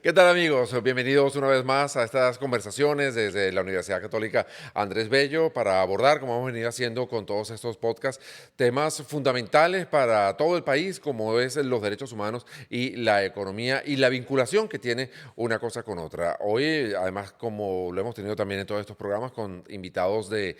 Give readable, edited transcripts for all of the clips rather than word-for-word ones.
¿Qué tal, amigos? Bienvenidos una vez más a estas conversaciones desde la Universidad Católica Andrés Bello para abordar, como hemos venido haciendo con todos estos podcasts, temas fundamentales para todo el país, como es los derechos humanos y la economía y la vinculación que tiene una cosa con otra. Hoy, además, como lo hemos tenido también en todos estos programas, con invitados de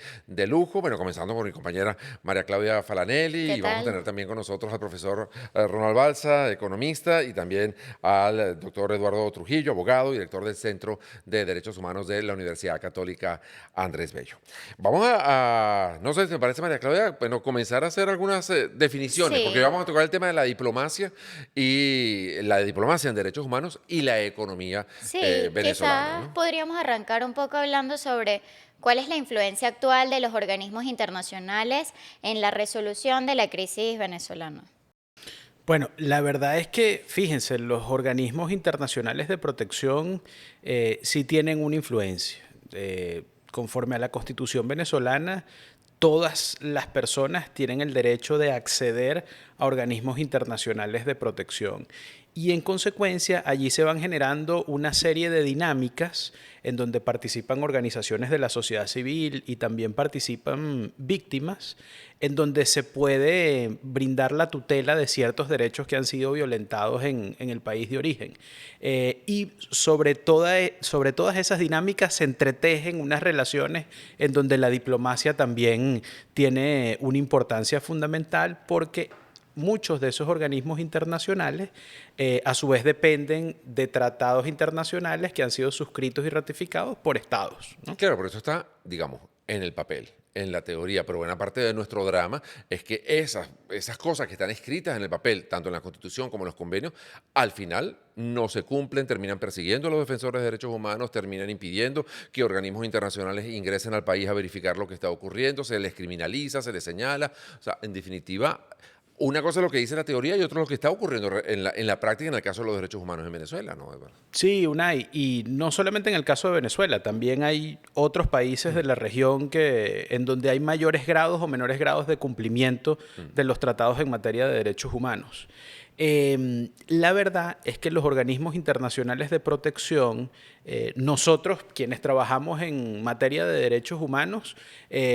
lujo, bueno, comenzando con mi compañera María Claudia Falanelli, ¿Qué y vamos a tal? tener también con nosotros al profesor Ronald Balsa, economista, y también al doctor Eduardo Trujillo, abogado, director del Centro de Derechos Humanos de la Universidad Católica Andrés Bello. Vamos no sé si me parece, María Claudia, bueno, comenzar a hacer algunas definiciones, porque Sí, vamos a tocar el tema de la diplomacia en derechos humanos y la economía sí, venezolana, quizás ¿no? podríamos arrancar un poco hablando sobre cuál es la influencia actual de los organismos internacionales en la resolución de la crisis venezolana. Bueno, la verdad es que, fíjense, los organismos internacionales de protección sí tienen una influencia. Conforme a la Constitución venezolana, todas las personas tienen el derecho de acceder a organismos internacionales de protección. Y en consecuencia, allí se van generando una serie de dinámicas en donde participan organizaciones de la sociedad civil y también participan víctimas, en donde se puede brindar la tutela de ciertos derechos que han sido violentados en el país de origen. Y sobre todas esas dinámicas se entretejen unas relaciones en donde la diplomacia también tiene una importancia fundamental porque muchos de esos organismos internacionales a su vez dependen de tratados internacionales que han sido suscritos y ratificados por estados, ¿no? Claro, pero eso está, digamos, en el papel, en la teoría, pero buena parte de nuestro drama es que esas cosas que están escritas en el papel, tanto en la Constitución como en los convenios, al final no se cumplen, terminan persiguiendo a los defensores de derechos humanos, terminan impidiendo que organismos internacionales ingresen al país a verificar lo que está ocurriendo, se les criminaliza, se les señala, o sea, en definitiva, una cosa es lo que dice la teoría y otra es lo que está ocurriendo en la práctica en el caso de los derechos humanos en Venezuela, ¿no, Eduardo? Sí, Unai, y no solamente en el caso de Venezuela, también hay otros países de la región en donde hay mayores grados o menores grados de cumplimiento de los tratados en materia de derechos humanos. La verdad es que los organismos internacionales de protección, nosotros quienes trabajamos en materia de derechos humanos,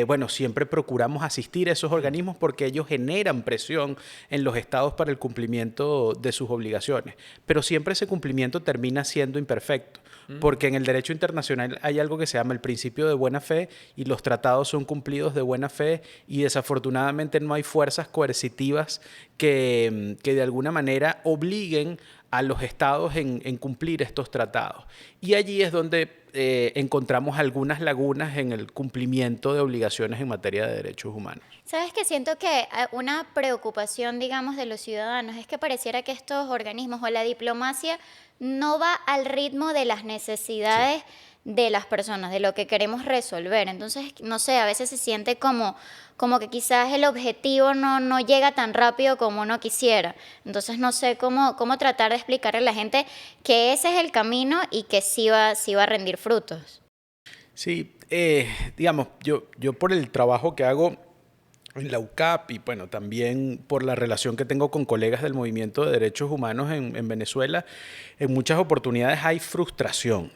bueno, siempre procuramos asistir a esos organismos porque ellos generan presión en los estados para el cumplimiento de sus obligaciones, pero siempre ese cumplimiento termina siendo imperfecto. Porque en el derecho internacional hay algo que se llama el principio de buena fe y los tratados son cumplidos de buena fe y desafortunadamente no hay fuerzas coercitivas que de alguna manera obliguen a los estados en cumplir estos tratados. Y allí es donde encontramos algunas lagunas en el cumplimiento de obligaciones en materia de derechos humanos. Sabes que siento que una preocupación, digamos, de los ciudadanos es que pareciera que estos organismos o la diplomacia no va al ritmo de las Sí. necesidades de las personas, de lo que queremos resolver. Entonces, no sé, a veces se siente como que quizás el objetivo no llega tan rápido como uno quisiera. Entonces, no sé cómo tratar de explicarle a la gente que ese es el camino y que sí va a rendir frutos. Sí, digamos, yo por el trabajo que hago en la UCAP y bueno, también por la relación que tengo con colegas del movimiento de derechos humanos en Venezuela, en muchas oportunidades hay frustración.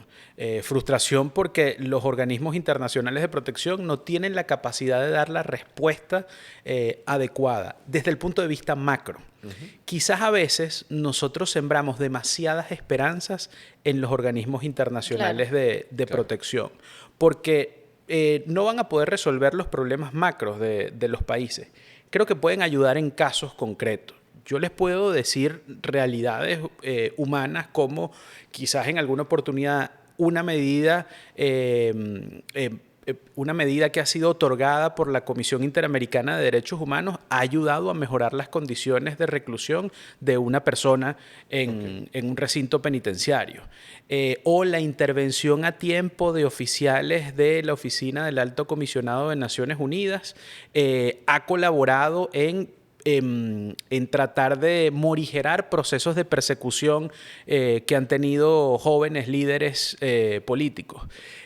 Frustración porque los organismos internacionales de protección no tienen la capacidad de dar la respuesta adecuada desde el punto de vista macro. Quizás a veces nosotros sembramos demasiadas esperanzas en los organismos Claro. internacionales de Claro. protección, porque no van a poder resolver los problemas macros de los países. Creo que pueden ayudar en casos concretos. Yo les puedo decir realidades humanas como quizás en alguna oportunidad una medida que ha sido otorgada por la Comisión Interamericana de Derechos Humanos ha ayudado a mejorar las condiciones de reclusión de una persona Ok. en un recinto penitenciario. O la intervención a tiempo de oficiales de la Oficina del Alto Comisionado de Naciones Unidas ha colaborado en tratar de morigerar procesos de persecución que han tenido jóvenes líderes políticos.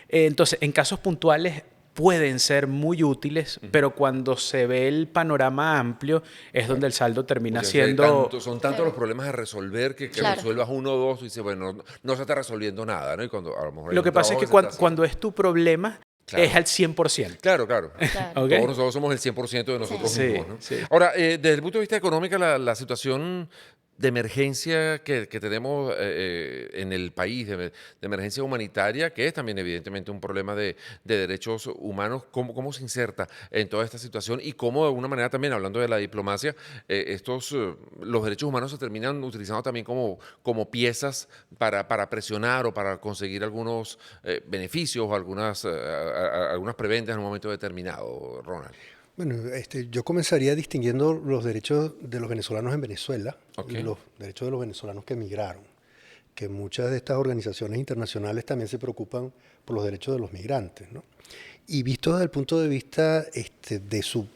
Entonces, en casos puntuales pueden ser muy útiles, pero cuando se ve el panorama amplio es donde el saldo termina Porque siendo... son tantos los problemas a resolver que Claro. resuelvas uno o dos y dices, bueno, no se está resolviendo nada, ¿no? Y cuando a lo mejor hay Lo un que pasa es trabajo que se está cuando haciendo. es tu problema, Claro. es al 100%. Claro, claro. Claro. ¿Ok? Todos nosotros somos el 100% de nosotros Sí. mismos, ¿no? Sí. Ahora, desde el punto de vista económico, la situación de emergencia que tenemos en el país, de emergencia humanitaria, que es también evidentemente un problema de derechos humanos, ¿cómo se inserta en toda esta situación y cómo de alguna manera también, hablando de la diplomacia, los derechos humanos se terminan utilizando también como piezas para presionar o para conseguir algunos beneficios o algunas prebendas en un momento determinado, Ronald? Bueno, yo comenzaría distinguiendo los derechos de los venezolanos en Venezuela Ok. y los derechos de los venezolanos que emigraron, que muchas de estas organizaciones internacionales también se preocupan por los derechos de los migrantes, ¿no? Y visto desde el punto de vista de sus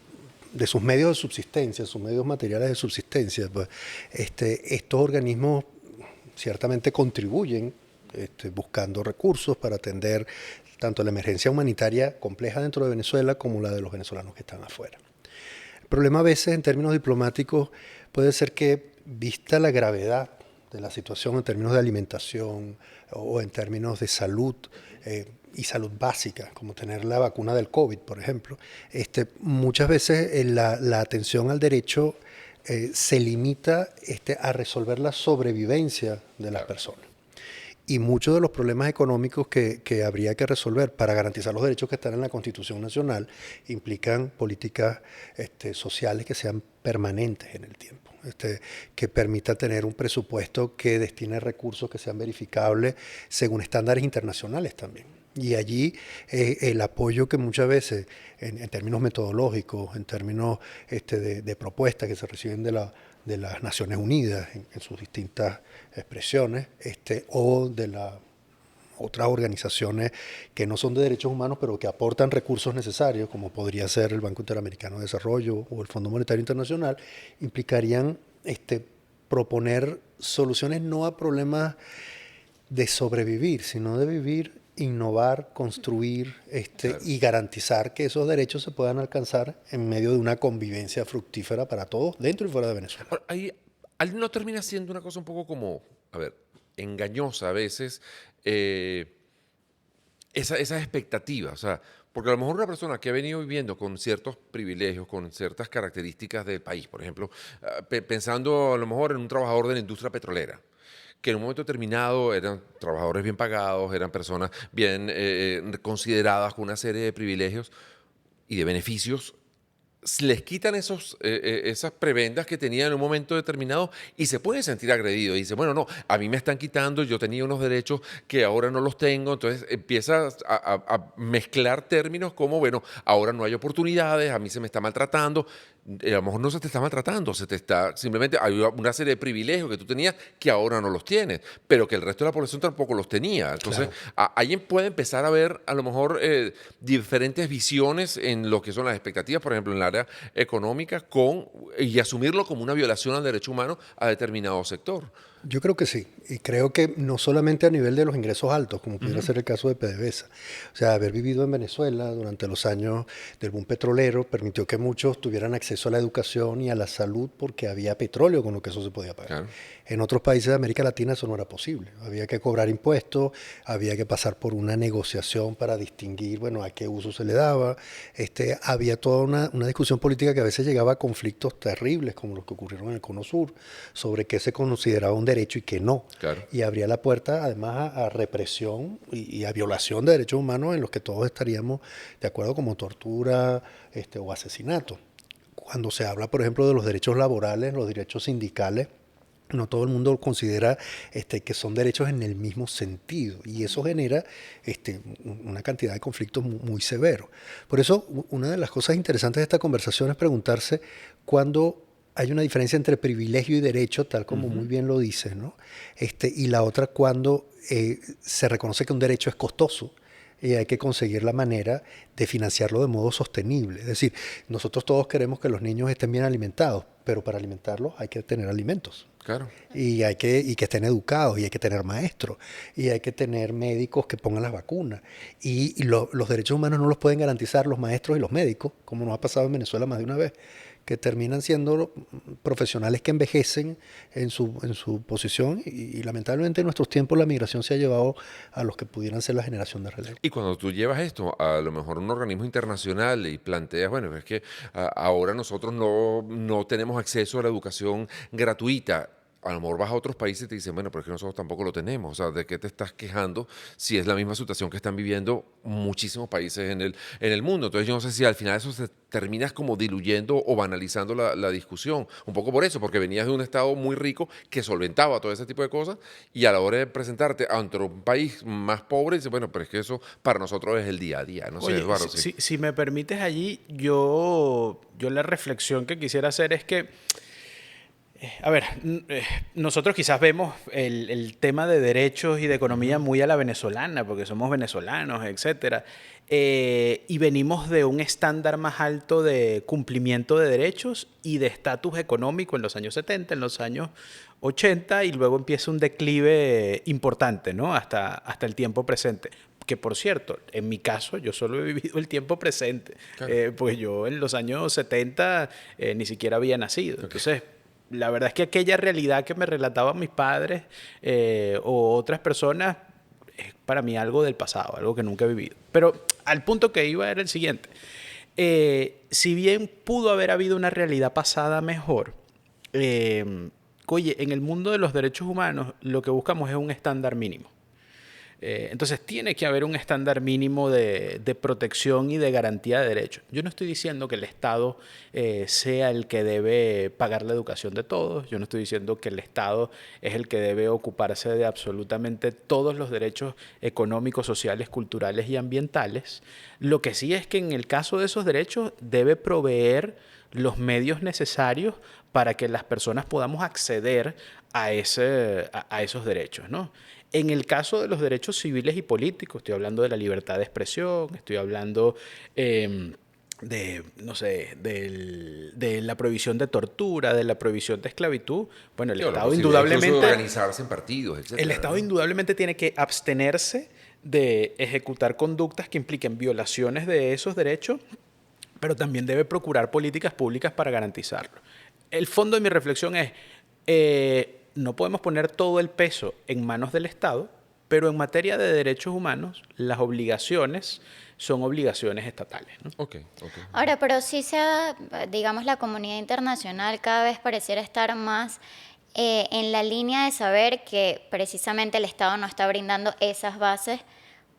medios de subsistencia, sus medios materiales de subsistencia, pues, estos organismos ciertamente contribuyen buscando recursos para atender tanto la emergencia humanitaria compleja dentro de Venezuela como la de los venezolanos que están afuera. El problema a veces en términos diplomáticos puede ser que, vista la gravedad de la situación en términos de alimentación o en términos de salud y salud básica, como tener la vacuna del COVID, por ejemplo, muchas veces la atención al derecho se limita a resolver la sobrevivencia de las personas. Y muchos de los problemas económicos que habría que resolver para garantizar los derechos que están en la Constitución Nacional implican políticas sociales que sean permanentes en el tiempo, que permita tener un presupuesto que destine recursos que sean verificables según estándares internacionales también. Y allí el apoyo que muchas veces, en términos metodológicos, en términos de propuestas que se reciben de las Naciones Unidas en sus distintas expresiones, o de las otras organizaciones que no son de derechos humanos, pero que aportan recursos necesarios, como podría ser el Banco Interamericano de Desarrollo o el Fondo Monetario Internacional, implicarían proponer soluciones no a problemas de sobrevivir, sino de vivir, innovar, construir Claro. y garantizar que esos derechos se puedan alcanzar en medio de una convivencia fructífera para todos, dentro y fuera de Venezuela. Ahora, ahí no termina siendo una cosa un poco como, a ver, engañosa a veces, esas expectativas, o sea, porque a lo mejor una persona que ha venido viviendo con ciertos privilegios, con ciertas características del país, por ejemplo, pensando a lo mejor en un trabajador de la industria petrolera, que en un momento determinado eran trabajadores bien pagados, eran personas bien consideradas con una serie de privilegios y de beneficios, les quitan esas prebendas que tenían en un momento determinado y se pueden sentir agredidos. Y dice, bueno, no, a mí me están quitando, yo tenía unos derechos que ahora no los tengo. Entonces empieza a mezclar términos como, bueno, ahora no hay oportunidades, a mí se me está maltratando. A lo mejor no se te está maltratando, simplemente hay una serie de privilegios que tú tenías que ahora no los tienes, pero que el resto de la población tampoco los tenía. Entonces, alguien puede empezar a ver a lo mejor diferentes visiones en lo que son las expectativas, por ejemplo, en el área económica, y asumirlo como una violación al derecho humano a determinado sector. Yo creo que sí, y creo que no solamente a nivel de los ingresos altos, como pudiera ser el caso de PDVSA. O sea, haber vivido en Venezuela durante los años del boom petrolero permitió que muchos tuvieran acceso a la educación y a la salud porque había petróleo con lo que eso se podía pagar. Claro. En otros países de América Latina eso no era posible. Había que cobrar impuestos, había que pasar por una negociación para distinguir, bueno, a qué uso se le daba. Había toda una discusión política que a veces llegaba a conflictos terribles, como los que ocurrieron en el Cono Sur, sobre qué se consideraba un derecho y qué no. Claro. Y abría la puerta, además, a represión y a violación de derechos humanos en los que todos estaríamos de acuerdo, como tortura o asesinato. Cuando se habla, por ejemplo, de los derechos laborales, los derechos sindicales, no todo el mundo considera que son derechos en el mismo sentido y eso genera una cantidad de conflictos muy severos. Por eso, una de las cosas interesantes de esta conversación es preguntarse cuándo hay una diferencia entre privilegio y derecho, tal como muy bien lo dices, ¿no? Y la otra cuando se reconoce que un derecho es costoso y hay que conseguir la manera de financiarlo de modo sostenible. Es decir, nosotros todos queremos que los niños estén bien alimentados, pero para alimentarlos hay que tener alimentos. Claro. Y que estén educados, y hay que tener maestros, y hay que tener médicos que pongan las vacunas. Los derechos humanos no los pueden garantizar los maestros y los médicos, como nos ha pasado en Venezuela más de una vez, que terminan siendo profesionales que envejecen en su posición y lamentablemente en nuestros tiempos la migración se ha llevado a los que pudieran ser la generación de relevo. Y cuando tú llevas esto a lo mejor a un organismo internacional y planteas, bueno, es que ahora nosotros no tenemos acceso a la educación gratuita. A lo mejor vas a otros países y te dicen, bueno, pero es que nosotros tampoco lo tenemos. O sea, ¿de qué te estás quejando si es la misma situación que están viviendo muchísimos países en el mundo? Entonces yo no sé si al final eso se terminas como diluyendo o banalizando la discusión. Un poco por eso, porque venías de un estado muy rico que solventaba todo ese tipo de cosas y a la hora de presentarte ante un país más pobre, dices, bueno, pero es que eso para nosotros es el día a día. No sé, Oye, Eduardo. si me permites allí, yo la reflexión que quisiera hacer es que, a ver, nosotros quizás vemos el tema de derechos y de economía muy a la venezolana, porque somos venezolanos, etcétera, y venimos de un estándar más alto de cumplimiento de derechos y de estatus económico en los años 70, en los años 80, y luego empieza un declive importante, ¿no? Hasta el tiempo presente. Que por cierto, en mi caso, yo solo he vivido el tiempo presente, Claro. pues yo en los años 70 ni siquiera había nacido. Okay. Entonces, la verdad es que aquella realidad que me relataban mis padres o otras personas es para mí algo del pasado, algo que nunca he vivido. Pero al punto que iba era el siguiente. Si bien pudo haber habido una realidad pasada mejor, oye, en el mundo de los derechos humanos lo que buscamos es un estándar mínimo. Entonces tiene que haber un estándar mínimo de protección y de garantía de derechos. Yo no estoy diciendo que el Estado sea el que debe pagar la educación de todos. Yo no estoy diciendo que el Estado es el que debe ocuparse de absolutamente todos los derechos económicos, sociales, culturales y ambientales. Lo que sí es que en el caso de esos derechos debe proveer los medios necesarios para que las personas podamos acceder a esos derechos, ¿no? En el caso de los derechos civiles y políticos, estoy hablando de la libertad de expresión, estoy hablando de la prohibición de tortura, de la prohibición de esclavitud. Bueno, el Estado indudablemente... De organizarse en partidos, etcétera. El Estado indudablemente tiene que abstenerse de ejecutar conductas que impliquen violaciones de esos derechos, pero también debe procurar políticas públicas para garantizarlo. El fondo de mi reflexión es... no podemos poner todo el peso en manos del Estado, pero en materia de derechos humanos, las obligaciones son obligaciones estatales, ¿no? Okay. Ahora, pero sí digamos, la comunidad internacional cada vez pareciera estar más en la línea de saber que precisamente el Estado no está brindando esas bases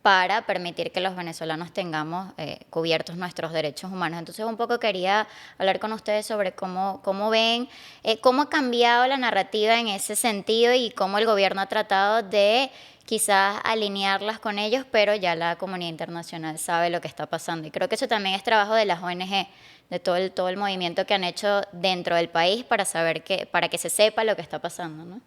para permitir que los venezolanos tengamos cubiertos nuestros derechos humanos. Entonces, un poco quería hablar con ustedes sobre cómo ven, cómo ha cambiado la narrativa en ese sentido y cómo el gobierno ha tratado de quizás alinearlas con ellos, pero ya la comunidad internacional sabe lo que está pasando. Y creo que eso también es trabajo de las ONG, de todo el movimiento que han hecho dentro del país para que se sepa lo que está pasando, ¿no?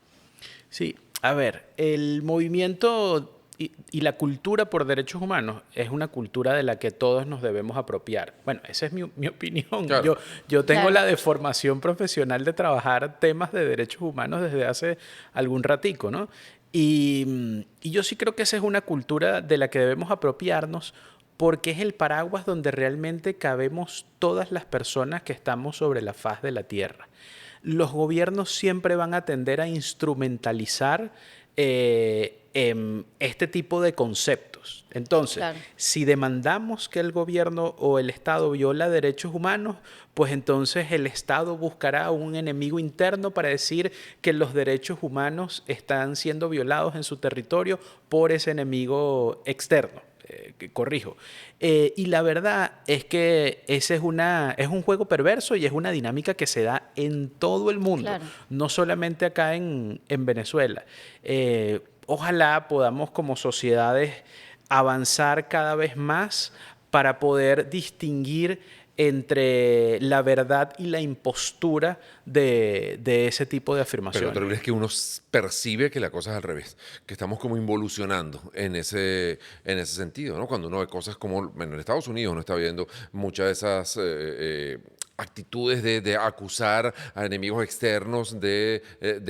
Sí, a ver, el movimiento y la cultura por derechos humanos es una cultura de la que todos nos debemos apropiar. Bueno, esa es mi opinión. Claro. Yo tengo Claro. la deformación profesional de trabajar temas de derechos humanos desde hace algún ratico, ¿no? Y yo sí creo que esa es una cultura de la que debemos apropiarnos porque es el paraguas donde realmente cabemos todas las personas que estamos sobre la faz de la tierra. Los gobiernos siempre van a tender a instrumentalizar este tipo de conceptos. Entonces, Claro. si demandamos que el gobierno o el Estado viola derechos humanos, pues entonces el Estado buscará un enemigo interno para decir que los derechos humanos están siendo violados en su territorio por ese enemigo externo. Corrijo. Y la verdad es que ese es un juego perverso y es una dinámica que se da en todo el mundo, Claro. no solamente acá en Venezuela. Ojalá podamos como sociedades avanzar cada vez más para poder distinguir entre la verdad y la impostura de ese tipo de Pero afirmaciones. lo terrible es que uno percibe que la cosa es al revés, que estamos como involucionando en ese sentido, ¿no? Cuando uno ve cosas como, bueno, en Estados Unidos uno está viendo muchas de esas actitudes de acusar a enemigos externos de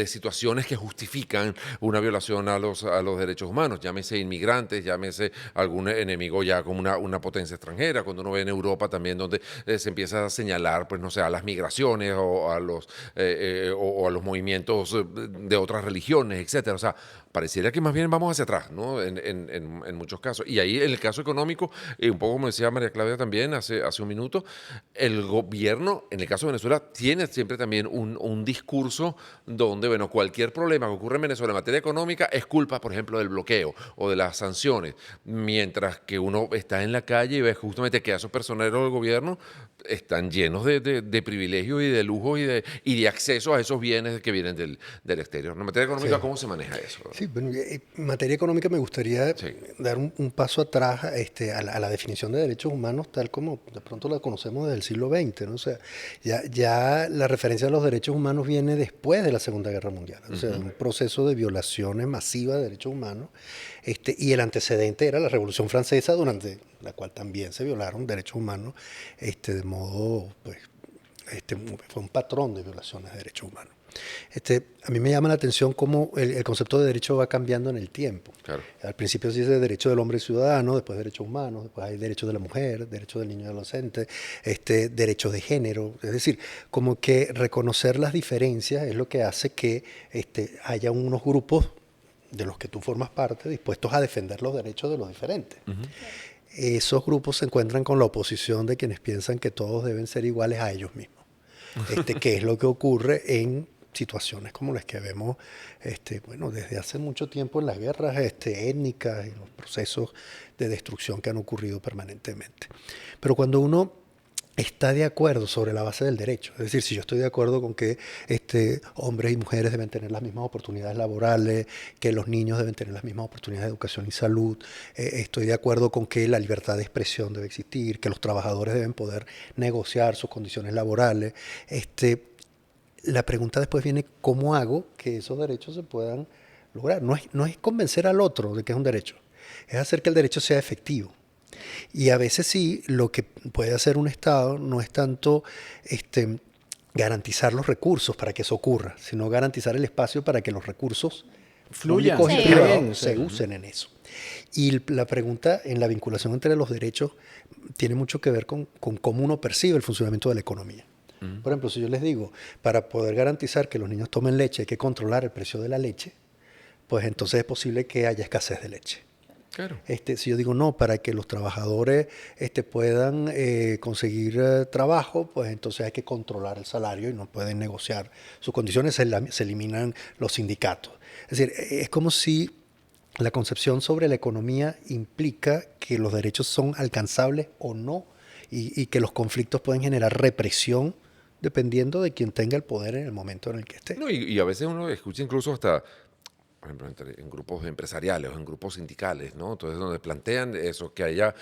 situaciones que justifican una violación a los derechos humanos, llámese inmigrantes, llámese algún enemigo ya como una potencia extranjera. Cuando uno ve en Europa también donde se empieza a señalar, pues no sé, a las migraciones o a los movimientos de otras religiones, etcétera. O sea, pareciera que más bien vamos hacia atrás, ¿no? En muchos casos. Y ahí, en el caso económico, un poco como decía María Claudia también hace un minuto, el gobierno, en el caso de Venezuela, tiene siempre también un discurso donde, bueno, cualquier problema que ocurre en Venezuela en materia económica es culpa, por ejemplo, del bloqueo o de las sanciones, mientras que uno está en la calle y ve justamente que esos personeros del gobierno están llenos de privilegios y de lujos y de acceso a esos bienes que vienen del exterior. En materia económica, Sí. ¿cómo se maneja eso? Sí, bueno, en materia económica me gustaría Sí. dar un paso atrás a la definición de derechos humanos tal como de pronto la conocemos desde el siglo XX, ¿no? O sea, ya la referencia a los derechos humanos viene después de la Segunda Guerra Mundial, o sea, un proceso de violaciones masivas de derechos humanos, y el antecedente era la Revolución Francesa, durante la cual también se violaron derechos humanos, de modo, pues, fue un patrón de violaciones de derechos humanos. A mí me llama la atención cómo el concepto de derecho va cambiando en el tiempo. Claro. Al principio se dice derecho del hombre y ciudadano, después derechos humanos, después hay derechos de la mujer, derechos del niño y adolescente, derechos de género. Es decir, como que reconocer las diferencias es lo que hace que haya unos grupos de los que tú formas parte dispuestos a defender los derechos de los diferentes. Esos grupos se encuentran con la oposición de quienes piensan que todos deben ser iguales a ellos mismos. Que es lo que ocurre en situaciones como las que vemos bueno, desde hace mucho tiempo en las guerras étnicas y los procesos de destrucción que han ocurrido permanentemente. Pero cuando uno está de acuerdo sobre la base del derecho, es decir, si yo estoy de acuerdo con que hombres y mujeres deben tener las mismas oportunidades laborales, que los niños deben tener las mismas oportunidades de educación y salud, estoy de acuerdo con que la libertad de expresión debe existir, que los trabajadores deben poder negociar sus condiciones laborales, la pregunta después viene, ¿cómo hago que esos derechos se puedan lograr? No es convencer al otro de que es un derecho, es hacer que el derecho sea efectivo. Y a veces sí, lo que puede hacer un Estado no es tanto garantizar los recursos para que eso ocurra, sino garantizar el espacio para que los recursos Fluyan, públicos y sí. privados Bien, se sí. usen en eso. Y la pregunta en la vinculación entre los derechos tiene mucho que ver con cómo uno percibe el funcionamiento de la economía. Por ejemplo, si yo les digo, para poder garantizar que los niños tomen leche hay que controlar el precio de la leche, pues entonces es posible que haya escasez de leche. Claro. Si yo digo no, para que los trabajadores puedan conseguir trabajo, pues entonces hay que controlar el salario y no pueden negociar sus condiciones, se eliminan los sindicatos. Es decir, es como si la concepción sobre la economía implica que los derechos son alcanzables o no y que los conflictos pueden generar represión dependiendo de quien tenga el poder en el momento en el que esté. No, y a veces uno escucha incluso hasta, por ejemplo, en grupos empresariales o en grupos sindicales, ¿no? Entonces, donde plantean eso, que haya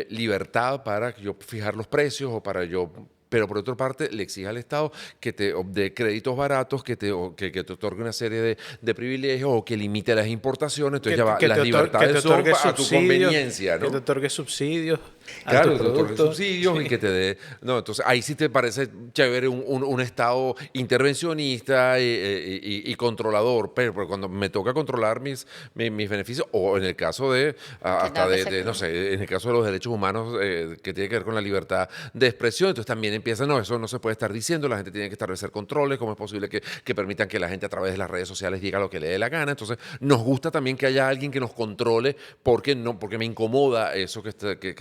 libertad para yo fijar los precios o para yo... Pero por otra parte, le exige al Estado que te dé créditos baratos, que te otorgue una serie de privilegios o que limite las importaciones. Entonces ya va, las libertades son a tu conveniencia, ¿no? Que te otorgue subsidios Claro, a tus que te otorgue productos. subsidios y que te dé... No, entonces ahí sí te parece chévere un Estado intervencionista y controlador, pero cuando me toca controlar mis beneficios, o en el caso hasta tengo que ser no sé, en el caso de los derechos humanos que tiene que ver con la libertad de expresión, entonces también empieza, no, eso no se puede estar diciendo, la gente tiene que establecer controles, cómo es posible que permitan que la gente a través de las redes sociales diga lo que le dé la gana. Entonces nos gusta también que haya alguien que nos controle porque me incomoda eso que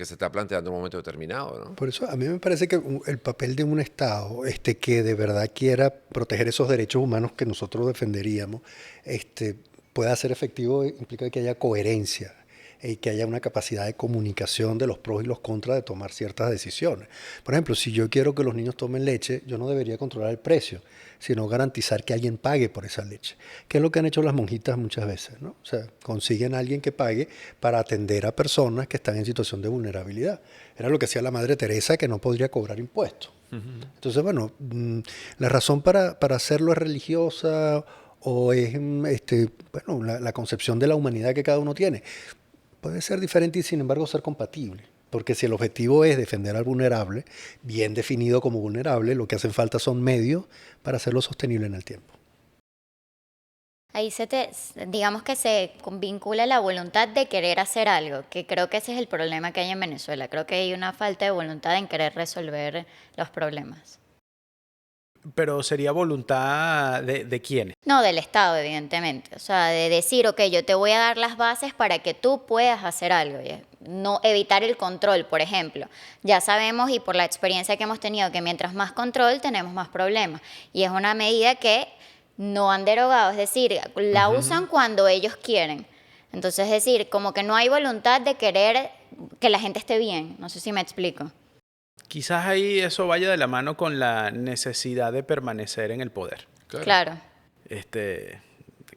se está planteando en un momento determinado, ¿no? Por eso a mí me parece que el papel de un Estado que de verdad quiera proteger esos derechos humanos que nosotros defenderíamos, pueda ser efectivo implica que haya coherencia que haya una capacidad de comunicación de los pros y los contras de tomar ciertas decisiones. Por ejemplo, si yo quiero que los niños tomen leche, yo no debería controlar el precio, sino garantizar que alguien pague por esa leche, que es lo que han hecho las monjitas muchas veces, ¿no? O sea, consiguen a alguien que pague para atender a personas que están en situación de vulnerabilidad. Era lo que hacía la Madre Teresa, que no podría cobrar impuestos. Entonces, bueno, la razón para hacerlo es religiosa o es bueno, la concepción de la humanidad que cada uno tiene. Puede ser diferente y sin embargo ser compatible. Porque si el objetivo es defender al vulnerable, bien definido como vulnerable, lo que hacen falta son medios para hacerlo sostenible en el tiempo. Ahí digamos que se vincula la voluntad de querer hacer algo, que creo que ese es el problema que hay en Venezuela. Creo que hay una falta de voluntad en querer resolver los problemas. Pero sería voluntad de quiénes. No del Estado, evidentemente. O sea, de decir, ok, yo te voy a dar las bases para que tú puedas hacer algo. No evitar el control, por ejemplo. Ya sabemos y por la experiencia que hemos tenido que mientras más control tenemos más problemas. Y es una medida que no han derogado, es decir, la usan cuando ellos quieren. Entonces, es decir, como que no hay voluntad de querer que la gente esté bien. No sé si me explico. Quizás ahí eso vaya de la mano con la necesidad de permanecer en el poder. Claro.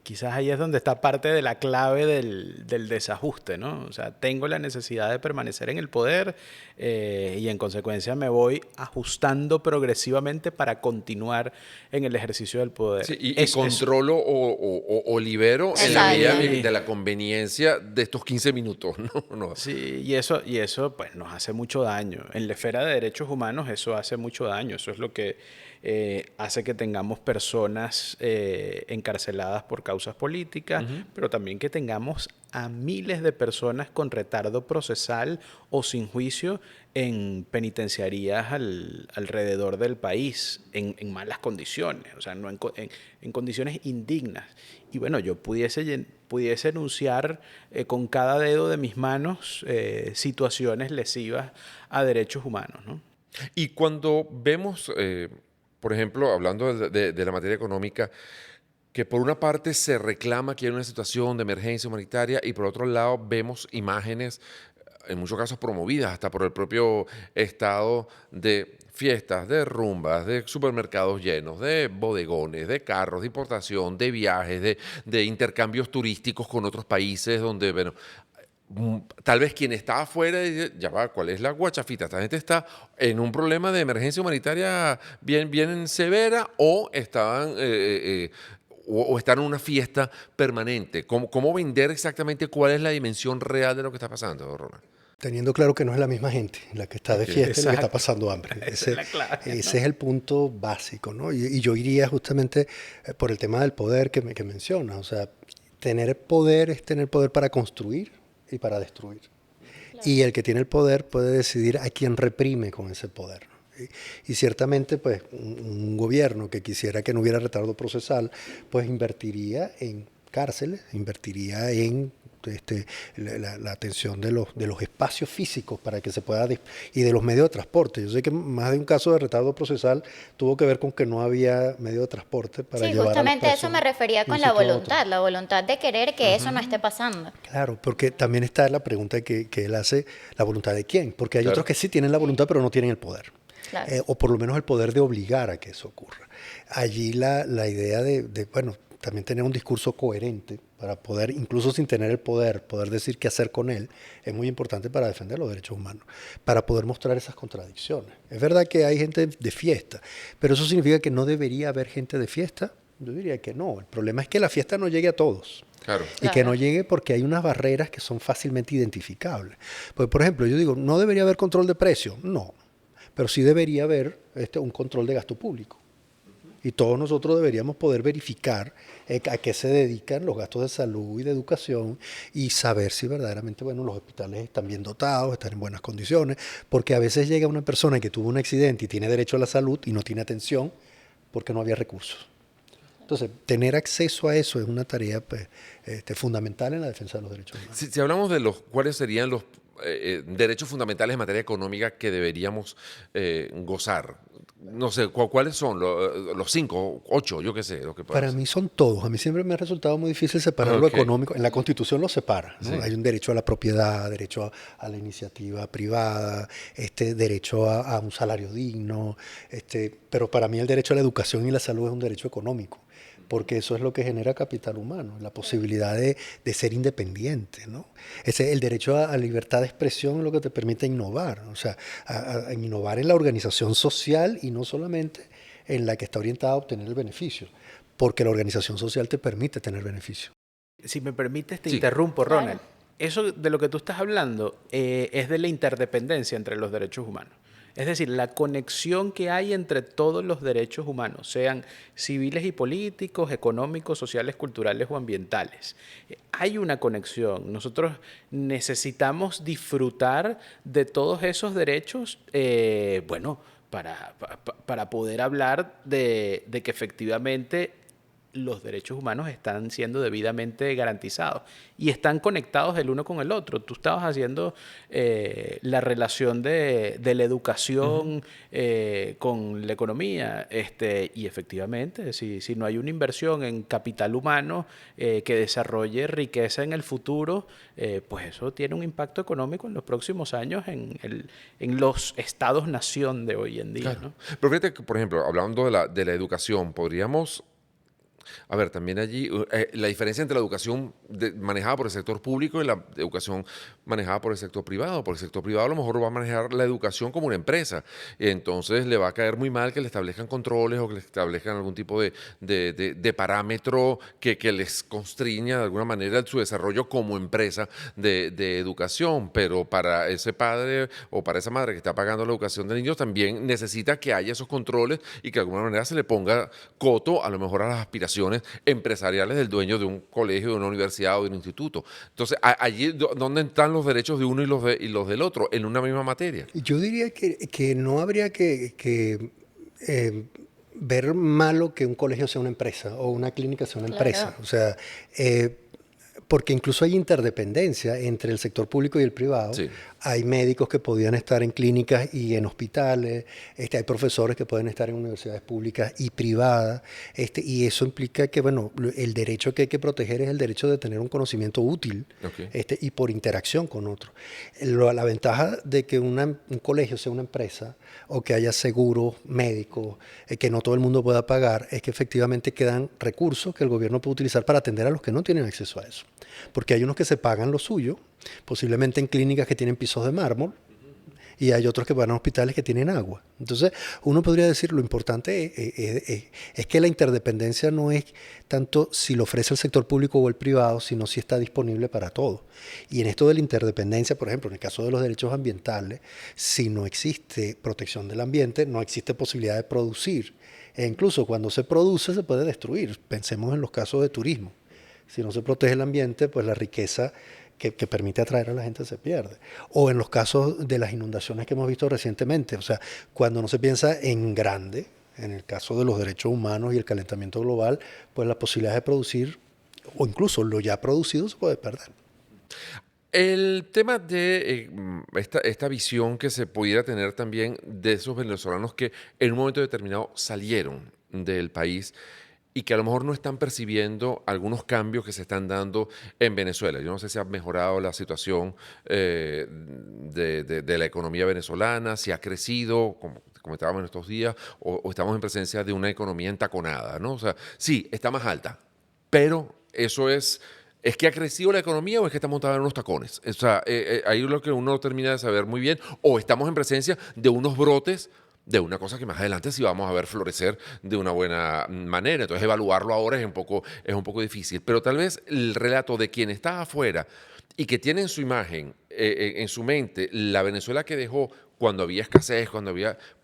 Quizás ahí es donde está parte de la clave del desajuste, ¿no? O sea, tengo la necesidad de permanecer en el poder y en consecuencia me voy ajustando progresivamente para continuar en el ejercicio del poder. Sí, y controlo o libero en la medida de la conveniencia de estos 15 minutos, ¿no? Sí, y eso pues nos hace mucho daño. En la esfera de derechos humanos eso hace mucho daño. Eso es lo que hace que tengamos personas encarceladas por causas políticas, pero también que tengamos a miles de personas con retardo procesal o sin juicio en penitenciarías alrededor del país, en malas condiciones, o sea, no en condiciones indignas. Y bueno, yo pudiese enunciar con cada dedo de mis manos situaciones lesivas a derechos humanos, ¿no? Y cuando vemos, por ejemplo, hablando de la materia económica, que por una parte se reclama que hay una situación de emergencia humanitaria y por otro lado vemos imágenes, en muchos casos promovidas hasta por el propio Estado, de fiestas, de rumbas, de supermercados llenos, de bodegones, de carros, de importación, de viajes, de intercambios turísticos con otros países donde, bueno, tal vez quien está afuera dice, ya va, ¿cuál es la guachafita? Esta gente está en un problema de emergencia humanitaria bien severa o estaban... o están en una fiesta permanente. ¿Cómo vender exactamente cuál es la dimensión real de lo que está pasando, Ronald? Teniendo claro que no es la misma gente la que está de fiesta y la que está pasando hambre. Esa es la clave, ¿no? Ese es el punto básico, ¿no? Y yo iría justamente por el tema del poder que mencionas. O sea, tener poder es tener poder para construir y para destruir. Claro. Y el que tiene el poder puede decidir a quién reprime con ese poder, ¿no? Y ciertamente, pues, un gobierno que quisiera que no hubiera retardo procesal, pues invertiría en cárceles, invertiría en la atención de los espacios físicos para que se pueda, y de los medios de transporte. Yo sé que más de un caso de retardo procesal tuvo que ver con que no había medio de transporte para llevar justamente a eso me refería con la voluntad de querer que eso no esté pasando. Claro, porque también está la pregunta que él hace, la voluntad de quién, porque hay otros que sí tienen la voluntad pero no tienen el poder. Claro. O por lo menos el poder de obligar a que eso ocurra. Allí la idea bueno, también tener un discurso coherente para poder, incluso sin tener el poder decir qué hacer con él, es muy importante para defender los derechos humanos, para poder mostrar esas contradicciones. Es verdad que hay gente de fiesta, pero eso significa que no debería haber gente de fiesta. Yo diría que no. El problema es que la fiesta no llegue a todos. Claro. Y que no llegue porque hay unas barreras que son fácilmente identificables. Porque, por ejemplo, yo digo, ¿no debería haber control de precios? No. Pero sí debería haber un control de gasto público. Y todos nosotros deberíamos poder verificar a qué se dedican los gastos de salud y de educación y saber si verdaderamente, bueno, los hospitales están bien dotados, están en buenas condiciones, porque a veces llega una persona que tuvo un accidente y tiene derecho a la salud y no tiene atención porque no había recursos. Entonces, tener acceso a eso es una tarea pues, fundamental en la defensa de los derechos humanos. Si hablamos de cuáles serían los derechos fundamentales en materia económica que deberíamos gozar? No sé, ¿cuáles son? Los 5, 8, yo qué sé, lo que pueda Para ser. mí son todos. A mí siempre me ha resultado muy difícil separar lo Ok. económico. En la Constitución lo separa, ¿no? Sí. Hay un derecho a la propiedad, derecho a la iniciativa privada, derecho a un salario digno. Pero para mí el derecho a la educación y la salud es un derecho económico, porque eso es lo que genera capital humano, la posibilidad de ser independiente, ¿no? El derecho a libertad de expresión es lo que te permite innovar, o sea, a innovar en la organización social y no solamente en la que está orientada a obtener el beneficio, porque la organización social te permite tener beneficio. Si me permites, te Sí. interrumpo, Claro. Ronald. Eso de lo que tú estás hablando es de la interdependencia entre los derechos humanos. Es decir, la conexión que hay entre todos los derechos humanos, sean civiles y políticos, económicos, sociales, culturales o ambientales. Hay una conexión. Nosotros necesitamos disfrutar de todos esos derechos, bueno, para poder hablar de que efectivamente los derechos humanos están siendo debidamente garantizados y están conectados el uno con el otro. Tú estabas haciendo la relación de la educación con la economía, y efectivamente, si no hay una inversión en capital humano que desarrolle riqueza en el futuro, pues eso tiene un impacto económico en los próximos años en los estados-nación de hoy en día, Claro. ¿no? Pero fíjate que, por ejemplo, hablando de la educación, podríamos. A ver, también allí la diferencia entre la educación manejada por el sector público y la educación manejada por el sector privado. Por el sector privado a lo mejor va a manejar la educación como una empresa. Y entonces le va a caer muy mal que le establezcan controles o que le establezcan algún tipo de parámetro que les constriña de alguna manera su desarrollo como empresa de educación. Pero para ese padre o para esa madre que está pagando la educación de niños también necesita que haya esos controles y que de alguna manera se le ponga coto a lo mejor a las aspiraciones empresariales del dueño de un colegio, de una universidad o de un instituto. Entonces, allí ¿dónde están los derechos de uno y los del otro en una misma materia? Yo diría que no habría que ver malo que un colegio sea una empresa o una clínica sea una Claro. empresa. O sea, porque incluso hay interdependencia entre el sector público y el privado. Sí. Hay médicos que podían estar en clínicas y en hospitales, hay profesores que pueden estar en universidades públicas y privadas, y eso implica que, bueno, el derecho que hay que proteger es el derecho de tener un conocimiento útil, Ok. y por interacción con otros. La ventaja de que un colegio sea una empresa o que haya seguros médicos que no todo el mundo pueda pagar es que efectivamente quedan recursos que el gobierno puede utilizar para atender a los que no tienen acceso a eso. Porque hay unos que se pagan lo suyo, posiblemente en clínicas que tienen pisos de mármol, y hay otros que van a hospitales que tienen agua. Entonces, uno podría decir, lo importante es que la interdependencia no es tanto si lo ofrece el sector público o el privado, sino si está disponible para todos. Y en esto de la interdependencia, por ejemplo, en el caso de los derechos ambientales, si no existe protección del ambiente, no existe posibilidad de producir. E incluso cuando se produce, se puede destruir. Pensemos en los casos de turismo. Si no se protege el ambiente, pues la riqueza que permite atraer a la gente se pierde. O en los casos de las inundaciones que hemos visto recientemente, o sea, cuando no se piensa en grande, en el caso de los derechos humanos y el calentamiento global, pues la posibilidad de producir, o incluso lo ya producido, se puede perder. El tema de esta visión que se pudiera tener también de esos venezolanos que en un momento determinado salieron del país y que a lo mejor no están percibiendo algunos cambios que se están dando en Venezuela. Yo no sé si ha mejorado la situación de la economía venezolana, si ha crecido, como comentábamos en estos días, o estamos en presencia de una economía entaconada, ¿no? O sea, sí, está más alta, pero eso ¿es que ha crecido la economía o es que está montada en unos tacones? O sea, ahí es lo que uno termina de saber muy bien. O estamos en presencia de unos brotes de una cosa que más adelante sí vamos a ver florecer de una buena manera. Entonces, evaluarlo ahora es un poco difícil. Pero tal vez el relato de quien está afuera y que tiene en su imagen, en su mente, la Venezuela que dejó cuando había escasez,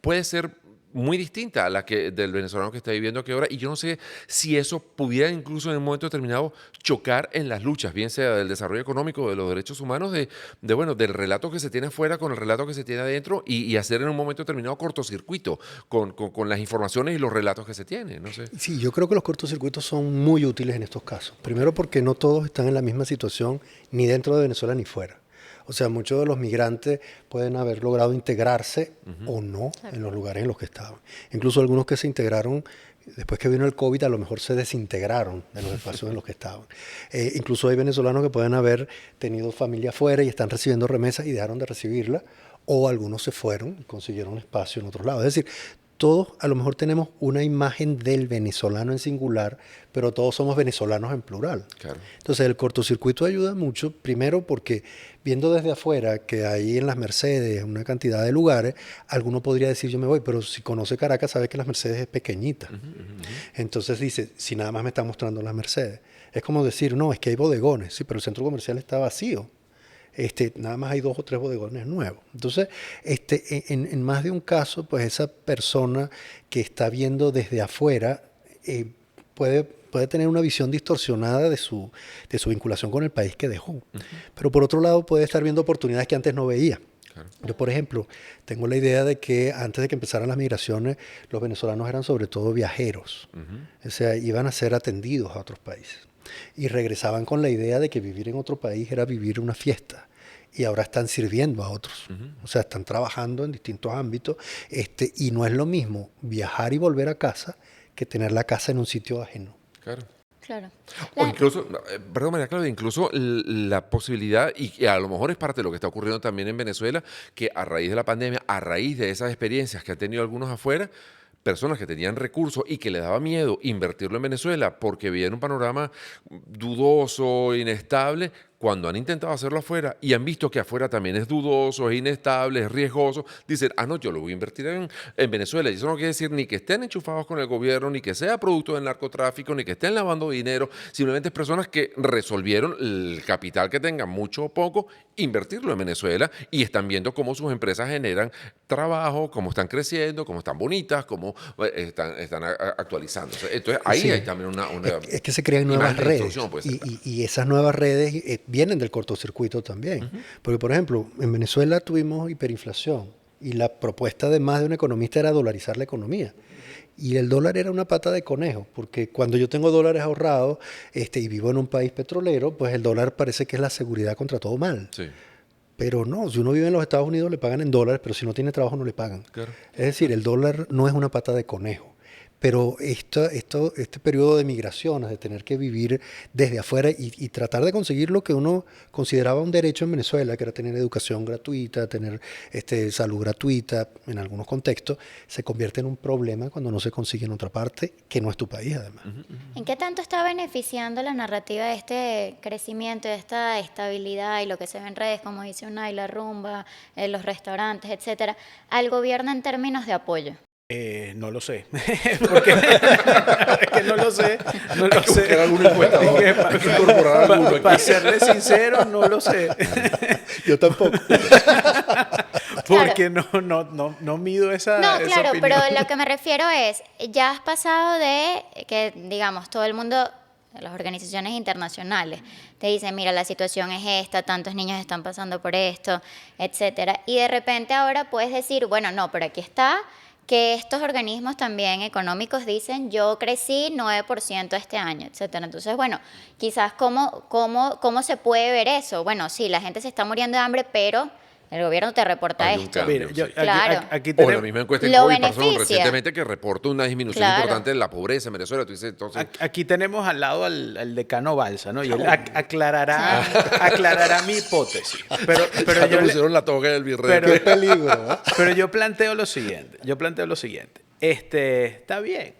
puede ser muy distinta a la del venezolano que está viviendo aquí ahora. Y yo no sé si eso pudiera incluso en un momento determinado chocar en las luchas, bien sea del desarrollo económico, de los derechos humanos, bueno, del relato que se tiene afuera con el relato que se tiene adentro y hacer en un momento determinado cortocircuito con las informaciones y los relatos que se tienen. No sé. Sí, yo creo que los cortocircuitos son muy útiles en estos casos. Primero porque no todos están en la misma situación ni dentro de Venezuela ni fuera. O sea, muchos de los migrantes pueden haber logrado integrarse o no en los lugares en los que estaban. Incluso algunos que se integraron después que vino el COVID, a lo mejor se desintegraron de los espacios en los que estaban. Incluso hay venezolanos que pueden haber tenido familia afuera y están recibiendo remesas y dejaron de recibirla, o algunos se fueron y consiguieron espacio en otros lados. Es decir, todos a lo mejor tenemos una imagen del venezolano en singular, pero todos somos venezolanos en plural. Claro. Entonces el cortocircuito ayuda mucho, primero porque viendo desde afuera que hay en las Mercedes una cantidad de lugares, alguno podría decir yo me voy, pero si conoce Caracas sabe que las Mercedes es pequeñita. Entonces dice, si nada más me está mostrando las Mercedes. Es como decir, no, es que hay bodegones, sí, pero el centro comercial está vacío. Nada más hay 2 o 3 bodegones nuevos. Entonces, en más de un caso, pues esa persona que está viendo desde afuera puede tener una visión distorsionada de su vinculación con el país que dejó. Pero por otro lado, puede estar viendo oportunidades que antes no veía. Claro. Yo, por ejemplo, tengo la idea de que antes de que empezaran las migraciones, los venezolanos eran sobre todo viajeros. O sea, iban a ser atendidos a otros países. Y regresaban con la idea de que vivir en otro país era vivir una fiesta. Y ahora están sirviendo a otros. O sea, están trabajando en distintos ámbitos. Y no es lo mismo viajar y volver a casa que tener la casa en un sitio ajeno. Claro. Claro. O incluso, perdón María Claudia, incluso la posibilidad, y a lo mejor es parte de lo que está ocurriendo también en Venezuela, que a raíz de la pandemia, a raíz de esas experiencias que han tenido algunos afuera, personas que tenían recursos y que les daba miedo invertirlo en Venezuela porque veían un panorama dudoso, inestable, cuando han intentado hacerlo afuera y han visto que afuera también es dudoso, es inestable, es riesgoso, dicen, no, yo lo voy a invertir en Venezuela. Y eso no quiere decir ni que estén enchufados con el gobierno, ni que sea producto del narcotráfico, ni que estén lavando dinero. Simplemente es personas que resolvieron el capital que tengan, mucho o poco, invertirlo en Venezuela y están viendo cómo sus empresas generan trabajo, cómo están creciendo, cómo están bonitas, cómo están actualizándose. Entonces ahí hay también una es que se crean nuevas redes pues. y esas nuevas redes vienen del cortocircuito también. Porque, por ejemplo, en Venezuela tuvimos hiperinflación y la propuesta de más de un economista era dolarizar la economía. Y el dólar era una pata de conejo, porque cuando yo tengo dólares ahorrados y vivo en un país petrolero, pues el dólar parece que es la seguridad contra todo mal. Sí. Pero no, si uno vive en los Estados Unidos le pagan en dólares, pero si no tiene trabajo no le pagan. Claro. Es decir, el dólar no es una pata de conejo. Pero este periodo de migraciones, de tener que vivir desde afuera y tratar de conseguir lo que uno consideraba un derecho en Venezuela, que era tener educación gratuita, tener salud gratuita en algunos contextos, se convierte en un problema cuando no se consigue en otra parte, que no es tu país además. ¿En qué tanto está beneficiando la narrativa de este crecimiento, de esta estabilidad y lo que se ve en redes, como dice Unai, la rumba, los restaurantes, etcétera, al gobierno en términos de apoyo? No lo sé. Porque es que no lo sé. No lo sé. Para serle sincero, no lo sé. Yo tampoco. Porque no mido esa claro, opinión. pero lo que me refiero es, ya has pasado de que, digamos, todo el mundo, las organizaciones internacionales, te dicen, mira, la situación es esta, tantos niños están pasando por esto, etcétera. Y de repente ahora puedes decir, bueno, no, pero aquí está que estos organismos también económicos dicen, yo crecí 9% este año, etcétera. Entonces, bueno, quizás ¿cómo se puede ver eso? Bueno, sí, la gente se está muriendo de hambre, pero el gobierno te reporta Hay un esto. cambio, Mira, Claro. aquí O tenemos, la misma encuesta en Lo COVID pasó beneficia. recientemente que reporta una disminución Claro. importante de la pobreza en Venezuela. Tú dices, entonces, aquí tenemos al lado al decano Balsa, ¿no? Y él aclarará mi hipótesis. Pero ya te yo le- pusieron la toga del virrey. pero- Qué peligro, ¿eh? Pero yo planteo lo siguiente. Está bien.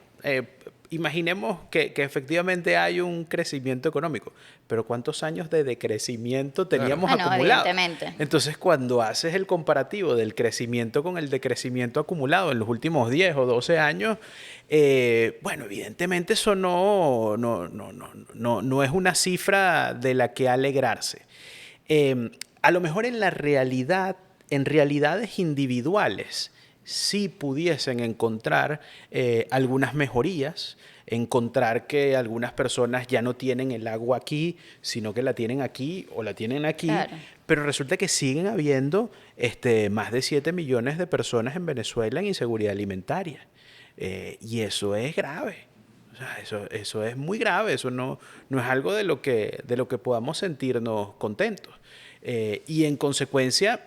Imaginemos que efectivamente hay un crecimiento económico, pero ¿cuántos años de decrecimiento teníamos Bueno, acumulados? evidentemente. Entonces, cuando haces el comparativo del crecimiento con el decrecimiento acumulado en los últimos 10 o 12 años, bueno, evidentemente eso no es una cifra de la que alegrarse. A lo mejor en realidades individuales, sí pudiesen encontrar algunas mejorías, encontrar que algunas personas ya no tienen el agua aquí, sino que la tienen aquí o la tienen aquí, Claro. pero resulta que siguen habiendo más de 7 millones de personas en Venezuela en inseguridad alimentaria. Y eso es grave. O sea, eso es muy grave, eso no es algo de lo que podamos sentirnos contentos. Y en consecuencia,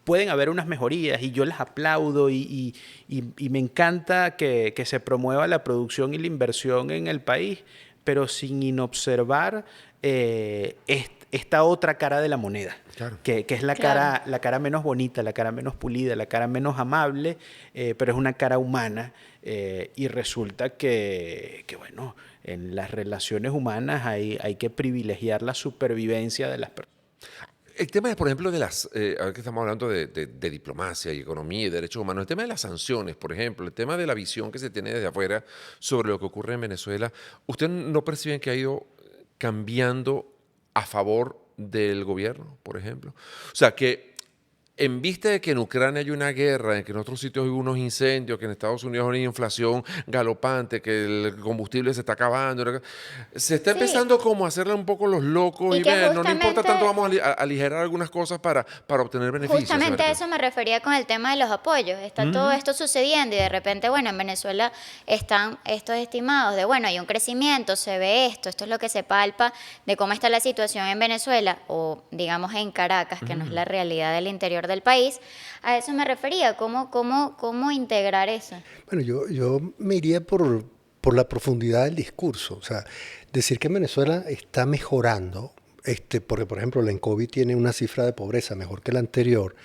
pueden haber unas mejorías y yo las aplaudo y me encanta que se promueva la producción y la inversión en el país, pero sin inobservar esta otra cara de la moneda, Claro. que es Claro. la cara menos bonita, la cara menos pulida, la cara menos amable, pero es una cara humana, y resulta bueno, en las relaciones humanas hay que privilegiar la supervivencia de las personas. El tema es, por ejemplo, ahora que estamos hablando de diplomacia y economía y derechos humanos, el tema de las sanciones, por ejemplo, el tema de la visión que se tiene desde afuera sobre lo que ocurre en Venezuela, ¿usted no perciben que ha ido cambiando a favor del gobierno, por ejemplo? O sea, que en vista de que en Ucrania hay una guerra, en que en otros sitios hay unos incendios, que en Estados Unidos hay una inflación galopante, que el combustible se está acabando, se está Sí, empezando como a hacerle un poco los locos y y que ve, no le importa justamente tanto, vamos a aligerar algunas cosas para obtener beneficios. ¿Se me Justamente a refiere? eso me refería con el tema de los apoyos. Está todo esto sucediendo y de repente, bueno, en Venezuela están estos estimados de, bueno, hay un crecimiento, se ve esto es lo que se palpa de cómo está la situación en Venezuela o digamos en Caracas, que no es la realidad del interior del país. A eso me refería, cómo integrar eso. Bueno, yo me iría por la profundidad del discurso. O sea, decir que Venezuela está mejorando, porque por ejemplo la ENCOVI tiene una cifra de pobreza mejor que la anterior,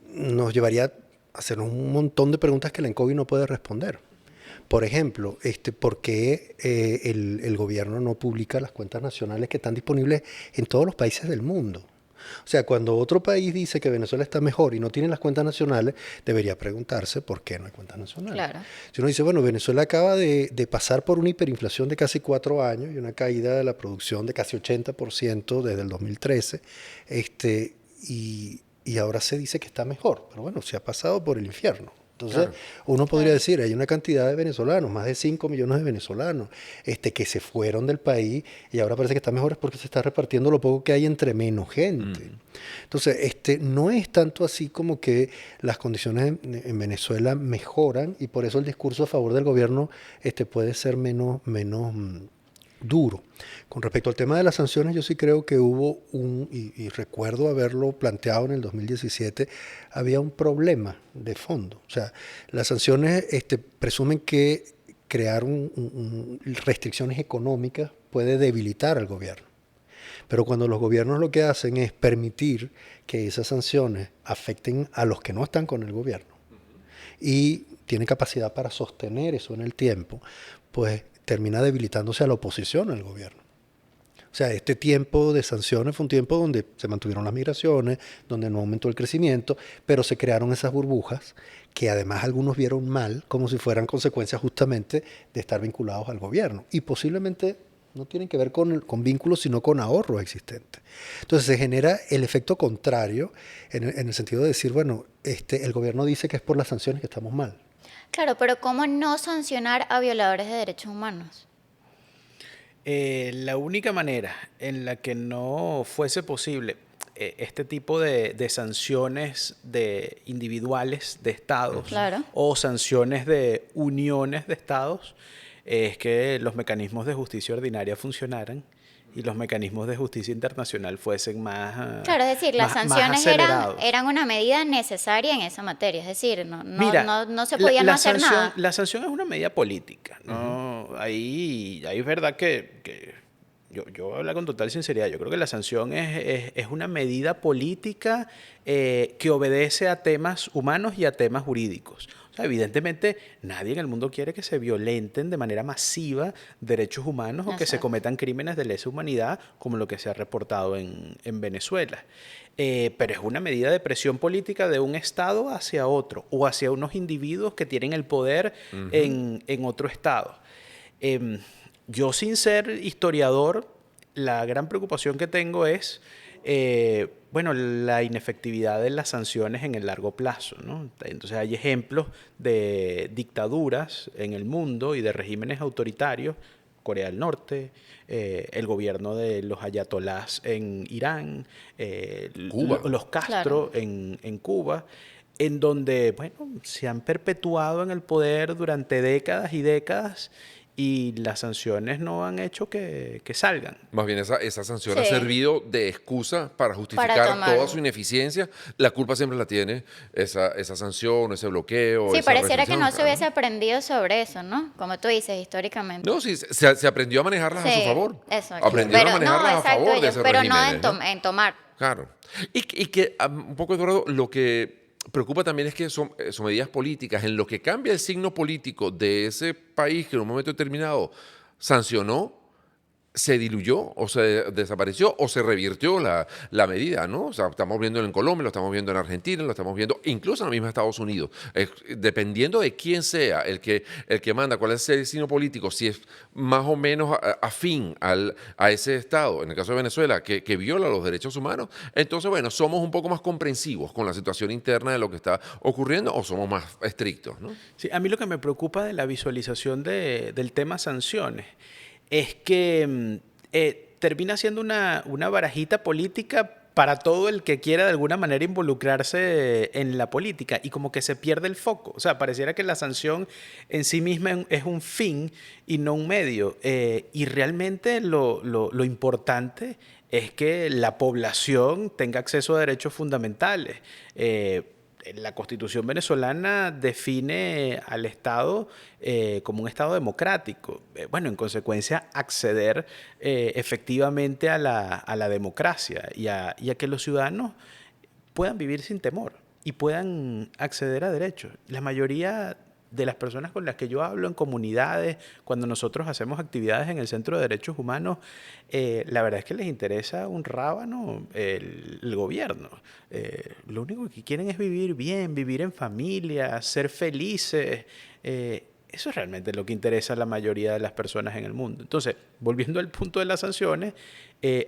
nos llevaría a hacer un montón de preguntas que la ENCOVI no puede responder. Por ejemplo, ¿por qué el gobierno no publica las cuentas nacionales que están disponibles en todos los países del mundo? O sea, cuando otro país dice que Venezuela está mejor y no tiene las cuentas nacionales, debería preguntarse por qué no hay cuentas nacionales. Claro. Si uno dice, bueno, Venezuela acaba de pasar por una hiperinflación de casi 4 años y una caída de la producción de casi 80% desde el 2013, y ahora se dice que está mejor, pero bueno, se ha pasado por el infierno. Entonces, Claro. uno podría decir, hay una cantidad de venezolanos, más de 5 millones de venezolanos, que se fueron del país y ahora parece que está mejor es porque se está repartiendo lo poco que hay entre menos gente. Entonces, no es tanto así como que las condiciones en Venezuela mejoran y por eso el discurso a favor del gobierno puede ser menos duro. Con respecto al tema de las sanciones, yo sí creo que hubo y recuerdo haberlo planteado en el 2017, había un problema de fondo. O sea, las sanciones presumen que crear restricciones económicas puede debilitar al gobierno. Pero cuando los gobiernos lo que hacen es permitir que esas sanciones afecten a los que no están con el gobierno y tienen capacidad para sostener eso en el tiempo, pues termina debilitándose a la oposición al gobierno. O sea, este tiempo de sanciones fue un tiempo donde se mantuvieron las migraciones, donde no aumentó el crecimiento, pero se crearon esas burbujas que además algunos vieron mal, como si fueran consecuencias justamente de estar vinculados al gobierno. Y posiblemente no tienen que ver con vínculos, sino con ahorros existentes. Entonces se genera el efecto contrario en el sentido de decir, bueno, el gobierno dice que es por las sanciones que estamos mal. Claro, pero ¿cómo no sancionar a violadores de derechos humanos? La única manera en la que no fuese posible este tipo de sanciones individuales de estados Claro. o sanciones de uniones de estados es que los mecanismos de justicia ordinaria funcionaran y los mecanismos de justicia internacional fuesen Claro, es decir, las más sanciones acelerados. eran una medida necesaria en esa materia, es decir, Mira, no se podía no hacer nada. la sanción es una medida política, ¿no? Ahí es verdad que yo hablo con total sinceridad. Yo creo que la sanción es una medida política que obedece a temas humanos y a temas jurídicos. O sea, evidentemente, nadie en el mundo quiere que se violenten de manera masiva derechos humanos o que se Exacto. cometan crímenes de lesa humanidad, como lo que se ha reportado en Venezuela. Pero es una medida de presión política de un Estado hacia otro o hacia unos individuos que tienen el poder en otro Estado. Yo, sin ser historiador, la gran preocupación que tengo es bueno, la inefectividad de las sanciones en el largo plazo, ¿no? Entonces hay ejemplos de dictaduras en el mundo y de regímenes autoritarios, Corea del Norte, el gobierno de los ayatolás en Irán, Cuba. los Castro en Cuba, en donde, bueno, se han perpetuado en el poder durante décadas y décadas y las sanciones no han hecho que salgan. Más bien esa sanción ha Sí. servido de excusa para justificar tomar. toda su ineficiencia. La culpa siempre la tiene esa sanción, ese bloqueo, Sí, esa pareciera que restricción. no se Claro. hubiese aprendido sobre eso, ¿no? Como tú dices, históricamente. No, sí, se aprendió a manejarlas a su Sí, favor. eso. Aprendieron a Pero manejarlas no, a favor de exacto, esos pero no regímenes, ¿no? en tomar. Claro. Y que un poco, Eduardo, lo que preocupa también es que son medidas políticas. En lo que cambia el signo político de ese país que en un momento determinado sancionó, se diluyó o se desapareció o se revirtió la medida, ¿no? O sea, estamos viendo en Colombia, lo estamos viendo en Argentina, lo estamos viendo incluso en la misma Estados Unidos. Dependiendo de quién sea el que manda, cuál es el signo político, si es más o menos afín a ese Estado, en el caso de Venezuela, que viola los derechos humanos, entonces, bueno, somos un poco más comprensivos con la situación interna de lo que está ocurriendo o somos más estrictos, ¿no? Sí, a mí lo que me preocupa de la visualización del tema sanciones es que termina siendo una barajita política para todo el que quiera de alguna manera involucrarse en la política y como que se pierde el foco. O sea, pareciera que la sanción en sí misma es un fin y no un medio. Y realmente lo importante es que la población tenga acceso a derechos fundamentales. La Constitución venezolana define al Estado como un Estado democrático. Bueno, en consecuencia, acceder efectivamente a la democracia y a que los ciudadanos puedan vivir sin temor y puedan acceder a derechos. La mayoría de las personas con las que yo hablo en comunidades, cuando nosotros hacemos actividades en el Centro de Derechos Humanos, la verdad es que les interesa un rábano el gobierno. Lo único que quieren es vivir bien, vivir en familia, ser felices. Eso es realmente lo que interesa a la mayoría de las personas en el mundo. Entonces, volviendo al punto de las sanciones,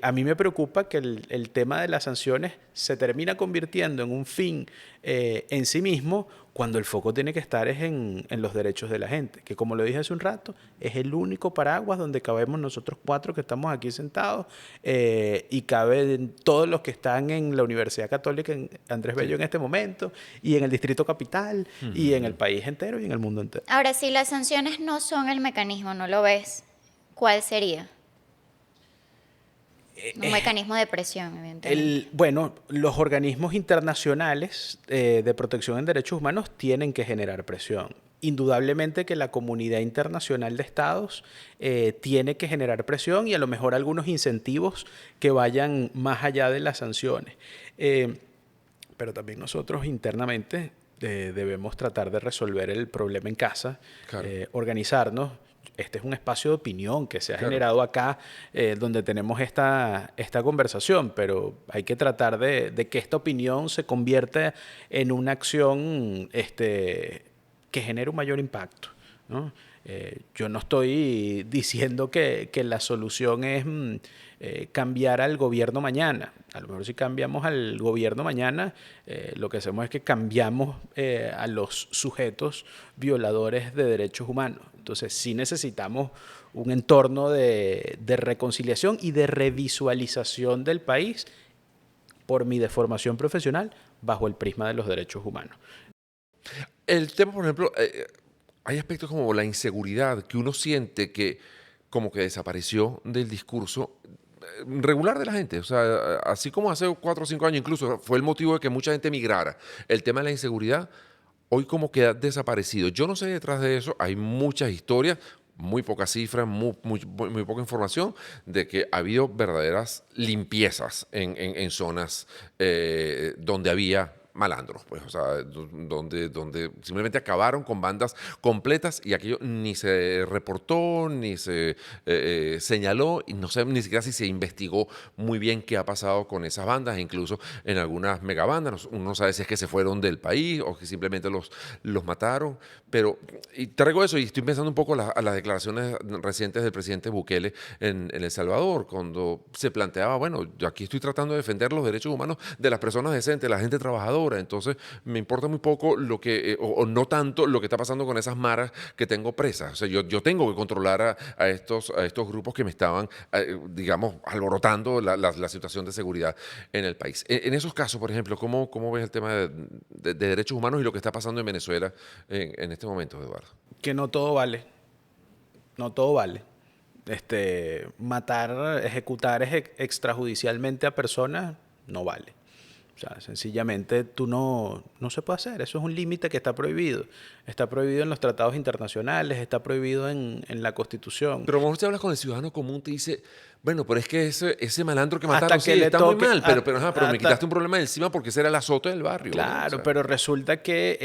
a mí me preocupa que el tema de las sanciones se termina convirtiendo en un fin en sí mismo cuando el foco tiene que estar es en los derechos de la gente, que como lo dije hace un rato, es el único paraguas donde cabemos nosotros cuatro que estamos aquí sentados y caben todos los que están en la Universidad Católica en Andrés Bello en este momento y en el Distrito Capital y en el país entero y en el mundo entero. Ahora, si las sanciones no son el mecanismo, ¿no lo ves? ¿Cuál sería? Un mecanismo de presión, evidentemente. Bueno, los organismos internacionales de protección en derechos humanos tienen que generar presión. Indudablemente que la comunidad internacional de estados tiene que generar presión y a lo mejor algunos incentivos que vayan más allá de las sanciones. Pero también nosotros internamente debemos tratar de resolver el problema en casa, Claro. organizarnos. Este es un espacio de opinión que se ha Claro. generado acá, donde tenemos esta conversación, pero hay que tratar de que esta opinión se convierta en una acción que genere un mayor impacto, ¿no? Yo no estoy diciendo que la solución es cambiar al gobierno mañana. A lo mejor si cambiamos al gobierno mañana, lo que hacemos es que cambiamos a los sujetos violadores de derechos humanos. Entonces sí necesitamos un entorno de reconciliación y de revisualización del país por mi deformación profesional bajo el prisma de los derechos humanos. El tema, por ejemplo, hay aspectos como la inseguridad que uno siente que como que desapareció del discurso regular de la gente. O sea, así como hace 4 o 5 años incluso fue el motivo de que mucha gente migrara. El tema de la inseguridad hoy como que ha desaparecido. Yo no sé detrás de eso, hay muchas historias, muy pocas cifras, muy poca información de que ha habido verdaderas limpiezas en zonas donde había malandros, pues, o sea, donde simplemente acabaron con bandas completas y aquello ni se reportó, ni se señaló, y no sé ni siquiera si se investigó muy bien qué ha pasado con esas bandas, e incluso en algunas megabandas, uno no sabe si es que se fueron del país o que simplemente los mataron, pero y traigo eso y estoy pensando un poco a las declaraciones recientes del presidente Bukele en El Salvador, cuando se planteaba, bueno, yo aquí estoy tratando de defender los derechos humanos de las personas decentes, la gente trabajadora. Entonces me importa muy poco lo que, o no tanto lo que está pasando con esas maras que tengo presas. O sea, yo tengo que controlar a estos grupos que me estaban, digamos, alborotando la situación de seguridad en el país. En esos casos, por ejemplo, ¿cómo ves el tema de derechos humanos y lo que está pasando en Venezuela en este momento, Eduardo? Que no todo vale. no todo vale. Matar, ejecutar extrajudicialmente a personas no vale. O sea, sencillamente no se puede hacer. Eso es un límite que está prohibido. Está prohibido en los tratados internacionales, está prohibido en la Constitución. Pero cuando usted habla con el ciudadano común, te dice, bueno, pero es que ese malandro que mataron, Hasta que sí, le está muy toque- mal, pero me hasta- quitaste un problema de encima porque ese era el azote del barrio. ¿no? Claro, O sea, pero resulta que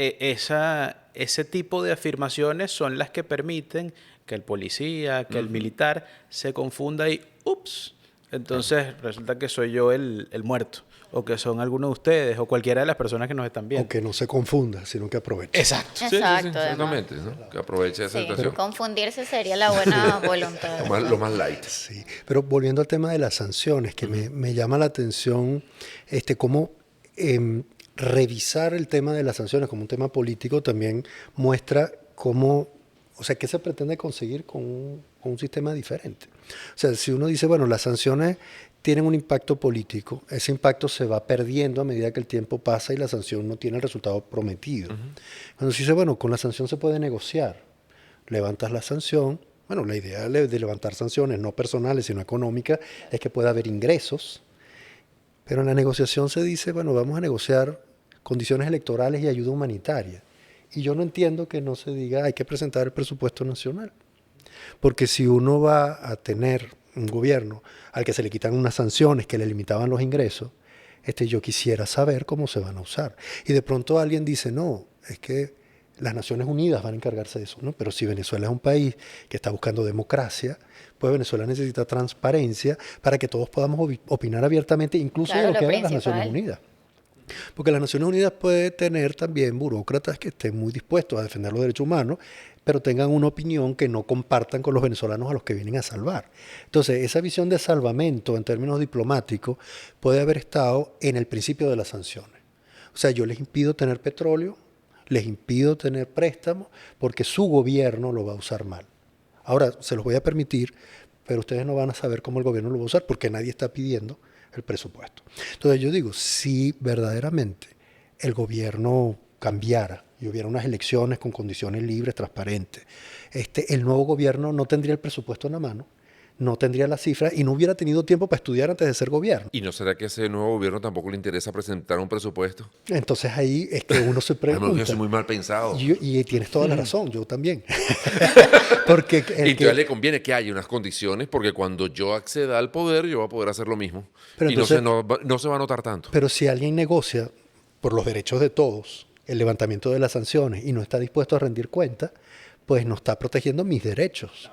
ese tipo de afirmaciones son las que permiten que el policía, que el militar se confunda y ¡ups! Entonces resulta que soy yo el muerto, o que son algunos de ustedes, o cualquiera de las personas que nos están viendo. Aunque no se confunda, sino que aproveche. Exacto. sí, sí, sí, Exacto, además. exactamente, ¿no? Que aproveche esa Sí, situación. confundirse sería la buena voluntad. Lo más light. Sí, pero volviendo al tema de las sanciones, que me llama la atención cómo revisar el tema de las sanciones como un tema político también muestra cómo, o sea, qué se pretende conseguir con un sistema diferente. O sea, si uno dice, bueno, las sanciones tienen un impacto político, ese impacto se va perdiendo a medida que el tiempo pasa y la sanción no tiene el resultado prometido. Cuando se dice, bueno, con la sanción se puede negociar, levantas la sanción. Bueno, la idea de levantar sanciones no personales, sino económicas, es que pueda haber ingresos. Pero en la negociación se dice, bueno, vamos a negociar condiciones electorales y ayuda humanitaria. Y yo no entiendo que no se diga, hay que presentar el presupuesto nacional. Porque si uno va a tener un gobierno al que se le quitan unas sanciones que le limitaban los ingresos, yo quisiera saber cómo se van a usar. Y de pronto alguien dice, no, es que las Naciones Unidas van a encargarse de eso, ¿no? Pero si Venezuela es un país que está buscando democracia, pues Venezuela necesita transparencia para que todos podamos opinar abiertamente, incluso Claro, de lo que lo hagan las Naciones principal. Unidas. Porque las Naciones Unidas puede tener también burócratas que estén muy dispuestos a defender los derechos humanos, pero tengan una opinión que no compartan con los venezolanos a los que vienen a salvar. Entonces, esa visión de salvamento en términos diplomáticos puede haber estado en el principio de las sanciones. O sea, yo les impido tener petróleo, les impido tener préstamos, porque su gobierno lo va a usar mal. Ahora, se los voy a permitir, pero ustedes no van a saber cómo el gobierno lo va a usar, porque nadie está pidiendo el presupuesto. Entonces yo digo, si verdaderamente el gobierno cambiara y hubiera unas elecciones con condiciones libres, transparentes, el nuevo gobierno no tendría el presupuesto en la mano, no tendría las cifras y no hubiera tenido tiempo para estudiar antes de ser gobierno. ¿Y no será que a ese nuevo gobierno tampoco le interesa presentar un presupuesto? Entonces ahí es que uno se A lo mejor yo pregunta. soy muy mal pensado. Y tienes toda la razón, yo también. Porque Y entonces le conviene que haya unas condiciones, porque cuando yo acceda al poder, yo voy a poder hacer lo mismo. Pero y entonces- no se va a notar tanto. Pero si alguien negocia por los derechos de todos el levantamiento de las sanciones y no está dispuesto a rendir cuenta, pues no está protegiendo mis derechos.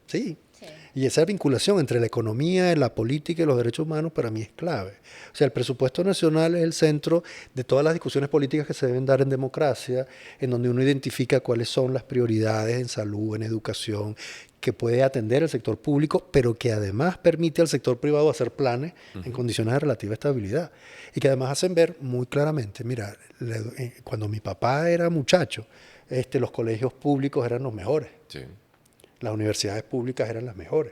Sí. Sí. Y esa vinculación entre la economía, la política y los derechos humanos para mí es clave. O sea, el presupuesto nacional es el centro de todas las discusiones políticas que se deben dar en democracia, en donde uno identifica cuáles son las prioridades en salud, en educación, que puede atender el sector público, pero que además permite al sector privado hacer planes en condiciones de relativa estabilidad. Y que además hacen ver muy claramente, mira, cuando mi papá era muchacho, los colegios públicos eran los mejores. Sí. Las universidades públicas eran las mejores.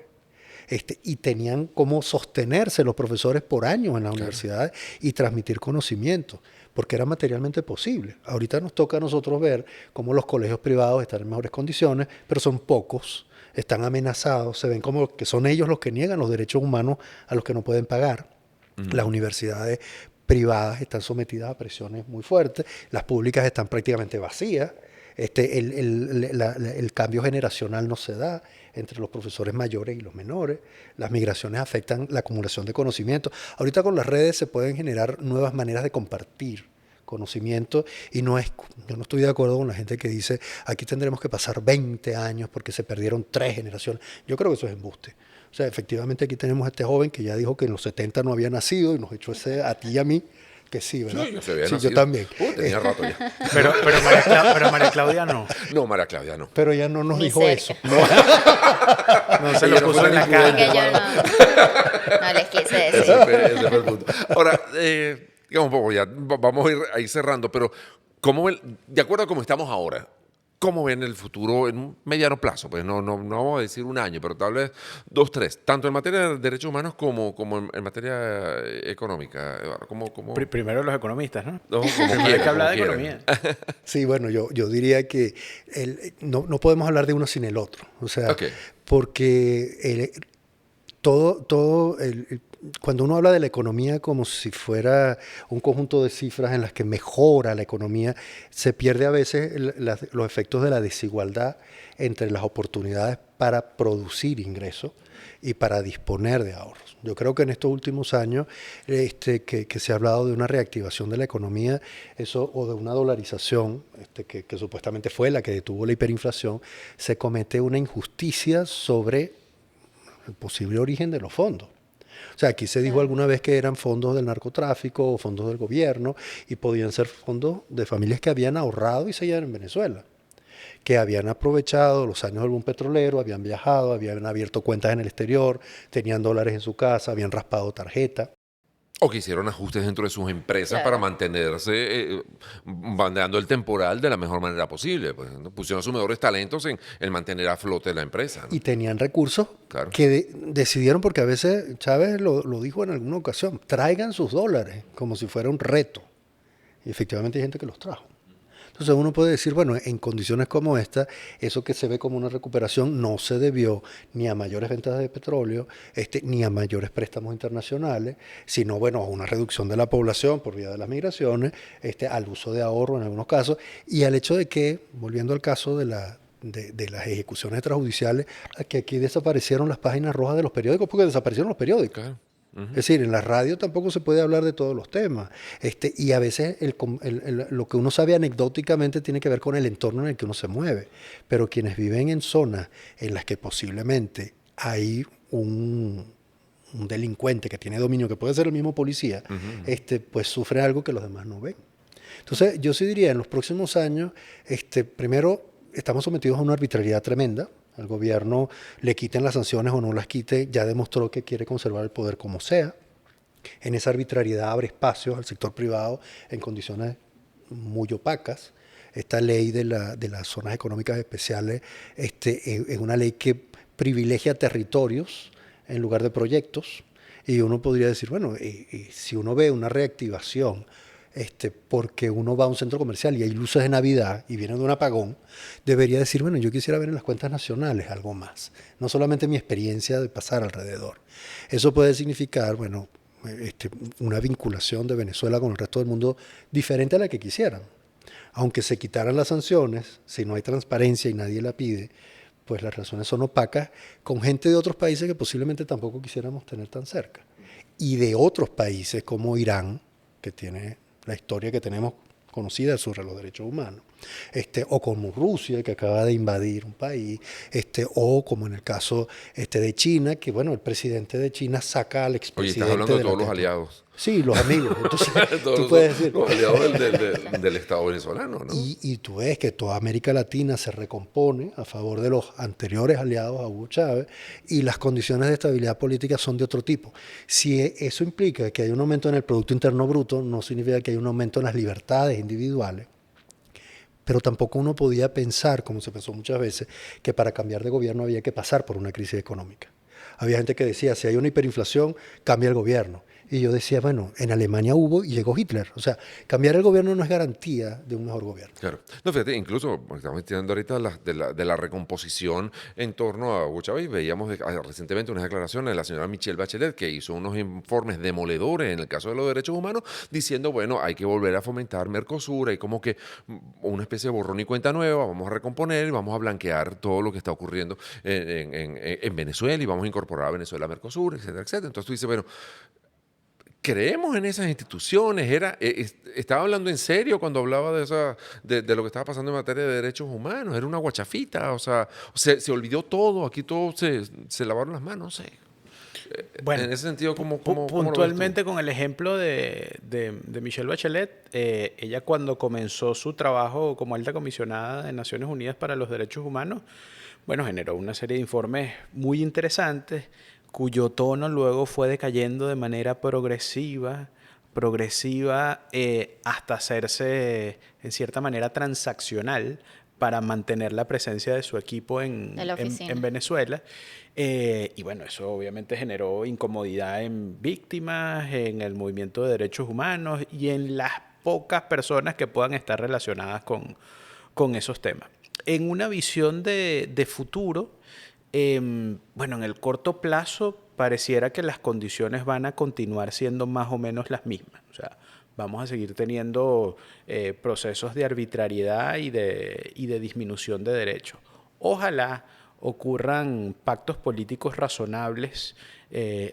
Y tenían cómo sostenerse los profesores por años en las universidades y transmitir conocimiento, porque era materialmente posible. Ahorita nos toca a nosotros ver cómo los colegios privados están en mejores condiciones, pero son pocos, están amenazados, se ven como que son ellos los que niegan los derechos humanos a los que no pueden pagar. Las universidades privadas están sometidas a presiones muy fuertes, las públicas están prácticamente vacías. El cambio generacional no se da entre los profesores mayores y los menores. Las migraciones afectan la acumulación de conocimiento. Ahorita con las redes se pueden generar nuevas maneras de compartir conocimiento y yo no estoy de acuerdo con la gente que dice aquí tendremos que pasar 20 años porque se perdieron 3 generaciones. Yo creo que eso es embuste. O sea, efectivamente aquí tenemos a este joven que ya dijo que en los 70 no había nacido y nos echó ese a ti y a mí. Que sí, ¿verdad? Sí, yo se había Sí, yo nacido. también. Tenía rato ya. Pero María Claudia no. No, María Claudia, no. Pero ella no nos Ni dijo cerca. eso. No se Ella lo no puso fue en la ni prudente. Que cara. yo no les quise decir. Ese fue el punto. Ahora, digamos un poco ya, vamos a ir ahí cerrando, pero de acuerdo a cómo estamos ahora, ¿Cómo ven el futuro en un mediano plazo? Pues no vamos a decir un año, pero tal vez 2, 3, tanto en materia de derechos humanos como en materia económica. Eduardo. Primero los economistas, ¿no? No, como Primero hay quieran, que hablar como de quieran. economía. Sí, bueno, yo diría que no podemos hablar de uno sin el otro. O sea, Ok. porque cuando uno habla de la economía como si fuera un conjunto de cifras en las que mejora la economía, se pierde a veces los efectos de la desigualdad entre las oportunidades para producir ingresos y para disponer de ahorros. Yo creo que en estos últimos años que se ha hablado de una reactivación de la economía o de una dolarización, que supuestamente fue la que detuvo la hiperinflación, se comete una injusticia sobre el posible origen de los fondos. O sea, aquí se dijo alguna vez que eran fondos del narcotráfico o fondos del gobierno y podían ser fondos de familias que habían ahorrado y seguían en Venezuela, que habían aprovechado los años del boom petrolero, habían viajado, habían abierto cuentas en el exterior, tenían dólares en su casa, habían raspado tarjeta. O que hicieron ajustes dentro de sus empresas para mantenerse bandeando el temporal de la mejor manera posible. Pues, ¿no? Pusieron sus mejores talentos en mantener a flote la empresa. ¿No? Y tenían recursos Claro. que decidieron, porque a veces Chávez lo dijo en alguna ocasión, traigan sus dólares como si fuera un reto. Y efectivamente hay gente que los trajo. Entonces uno puede decir, bueno, en condiciones como esta, eso que se ve como una recuperación no se debió ni a mayores ventas de petróleo, ni a mayores préstamos internacionales, sino, bueno, a una reducción de la población por vía de las migraciones, al uso de ahorro en algunos casos, y al hecho de que, volviendo al caso de las ejecuciones extrajudiciales, que aquí desaparecieron las páginas rojas de los periódicos, porque desaparecieron los periódicos. Claro. Es decir, en la radio tampoco se puede hablar de todos los temas. Y a veces lo que uno sabe anecdóticamente tiene que ver con el entorno en el que uno se mueve. Pero quienes viven en zonas en las que posiblemente hay un delincuente que tiene dominio, que puede ser el mismo policía, pues sufre algo que los demás no ven. Entonces, yo sí diría, en los próximos años, primero, estamos sometidos a una arbitrariedad tremenda. Al gobierno le quiten las sanciones o no las quite, ya demostró que quiere conservar el poder como sea. En esa arbitrariedad abre espacios al sector privado en condiciones muy opacas. Esta ley de las zonas económicas especiales es una ley que privilegia territorios en lugar de proyectos. Y uno podría decir, bueno, si uno ve una reactivación porque uno va a un centro comercial y hay luces de Navidad y viene de un apagón, debería decir, bueno, yo quisiera ver en las cuentas nacionales algo más, no solamente mi experiencia de pasar alrededor. Eso puede significar, bueno, una vinculación de Venezuela con el resto del mundo diferente a la que quisieran. Aunque se quitaran las sanciones, si no hay transparencia y nadie la pide, pues las relaciones son opacas con gente de otros países que posiblemente tampoco quisiéramos tener tan cerca. Y de otros países como Irán, que tiene la historia que tenemos conocida sobre los derechos humanos, o como Rusia, que acaba de invadir un país, o como en el caso de China, que bueno, el presidente de China saca al Oye, expresidente estás hablando de la todos los TET. aliados. Sí, los amigos. Entonces, Todos tú puedes decir... los aliados del Estado venezolano, ¿no? Y tú ves que toda América Latina se recompone a favor de los anteriores aliados a Hugo Chávez y las condiciones de estabilidad política son de otro tipo. Si eso implica que hay un aumento en el Producto Interno Bruto, no significa que hay un aumento en las libertades individuales, pero tampoco uno podía pensar, como se pensó muchas veces, que para cambiar de gobierno había que pasar por una crisis económica. Había gente que decía, si hay una hiperinflación, cambia el gobierno. Y yo decía, bueno, en Alemania hubo y llegó Hitler. O sea, cambiar el gobierno no es garantía de un mejor gobierno. Claro. No, fíjate, incluso porque estamos estudiando ahorita de la recomposición en torno a Hugo Chávez. Veíamos recientemente unas declaraciones de la señora Michelle Bachelet, que hizo unos informes demoledores en el caso de los derechos humanos, diciendo, bueno, hay que volver a fomentar Mercosur, hay como que una especie de borrón y cuenta nueva, vamos a recomponer y vamos a blanquear todo lo que está ocurriendo en Venezuela y vamos a incorporar a Venezuela a Mercosur, etcétera, etcétera. Entonces tú dices, bueno, ¿creemos en esas instituciones? ¿Estaba hablando en serio cuando hablaba de lo que estaba pasando en materia de derechos humanos? ¿Era una guachafita? O sea, se olvidó todo, aquí todos se lavaron las manos, no sé. Bueno, en ese sentido, ¿cómo lo ves tú? puntualmente con el ejemplo de Michelle Bachelet, ella cuando comenzó su trabajo como alta comisionada de Naciones Unidas para los Derechos Humanos, bueno, generó una serie de informes muy interesantes, cuyo tono luego fue decayendo de manera progresiva hasta hacerse en cierta manera transaccional para mantener la presencia de su equipo De la oficina. en Venezuela. Y bueno, eso obviamente generó incomodidad en víctimas, en el movimiento de derechos humanos y en las pocas personas que puedan estar relacionadas con esos temas. En una visión de futuro, bueno, en el corto plazo pareciera que las condiciones van a continuar siendo más o menos las mismas. O sea, vamos a seguir teniendo procesos de arbitrariedad y de disminución de derechos. Ojalá ocurran pactos políticos razonables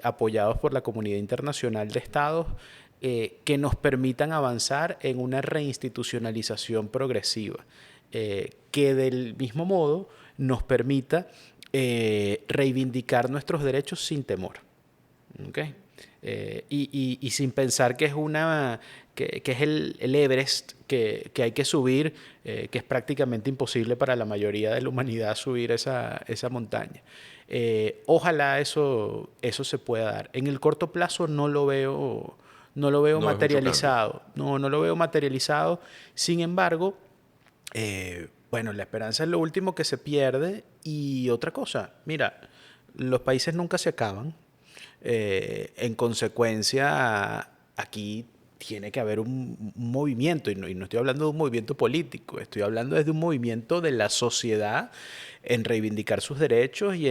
apoyados por la comunidad internacional de estados que nos permitan avanzar en una reinstitucionalización progresiva, que del mismo modo nos permita reivindicar nuestros derechos sin temor. ¿Okay? Y sin pensar que es que es el Everest que hay que subir, que es prácticamente imposible para la mayoría de la humanidad subir esa montaña. Ojalá eso se pueda dar. En el corto plazo no lo veo materializado. No lo veo materializado. Sin embargo, bueno, la esperanza es lo último que se pierde. Y otra cosa, mira, los países nunca se acaban. En consecuencia, aquí tiene que haber un movimiento, y no estoy hablando de un movimiento político, estoy hablando desde un movimiento de la sociedad en reivindicar sus derechos y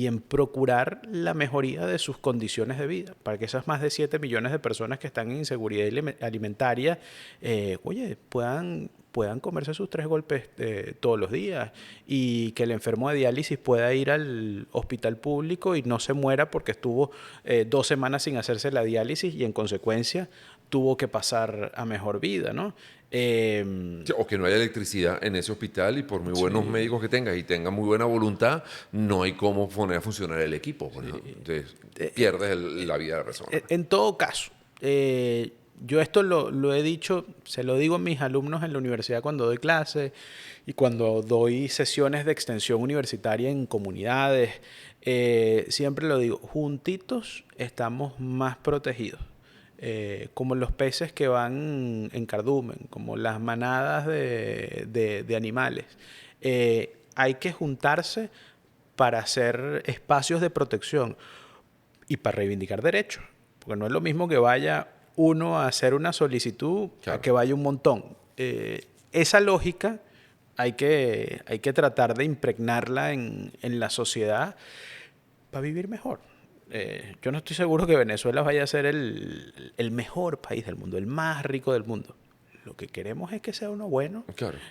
en procurar la mejoría de sus condiciones de vida, para que esas más de 7 millones de personas que están en inseguridad alimentaria, puedan comerse sus 3 golpes todos los días, y que el enfermo de diálisis pueda ir al hospital público y no se muera porque estuvo 2 semanas sin hacerse la diálisis y en consecuencia tuvo que pasar a mejor vida, ¿no? Sí, o que no haya electricidad en ese hospital y por muy buenos médicos que tengas y tengas muy buena voluntad, no hay cómo poner a funcionar el equipo. Pues, ¿no? Entonces, pierdes la vida de la persona. En todo caso, yo esto lo he dicho, se lo digo a mis alumnos en la universidad cuando doy clases y cuando doy sesiones de extensión universitaria en comunidades, siempre lo digo, juntitos estamos más protegidos. Como los peces que van en cardumen, como las manadas de animales. Hay que juntarse para hacer espacios de protección y para reivindicar derechos, porque no es lo mismo que vaya uno a hacer una solicitud a que vaya un montón. Esa lógica hay que tratar de impregnarla en la sociedad para vivir mejor. Yo no estoy seguro que Venezuela vaya a ser el mejor país del mundo, el más rico del mundo. Lo que queremos es que sea uno bueno,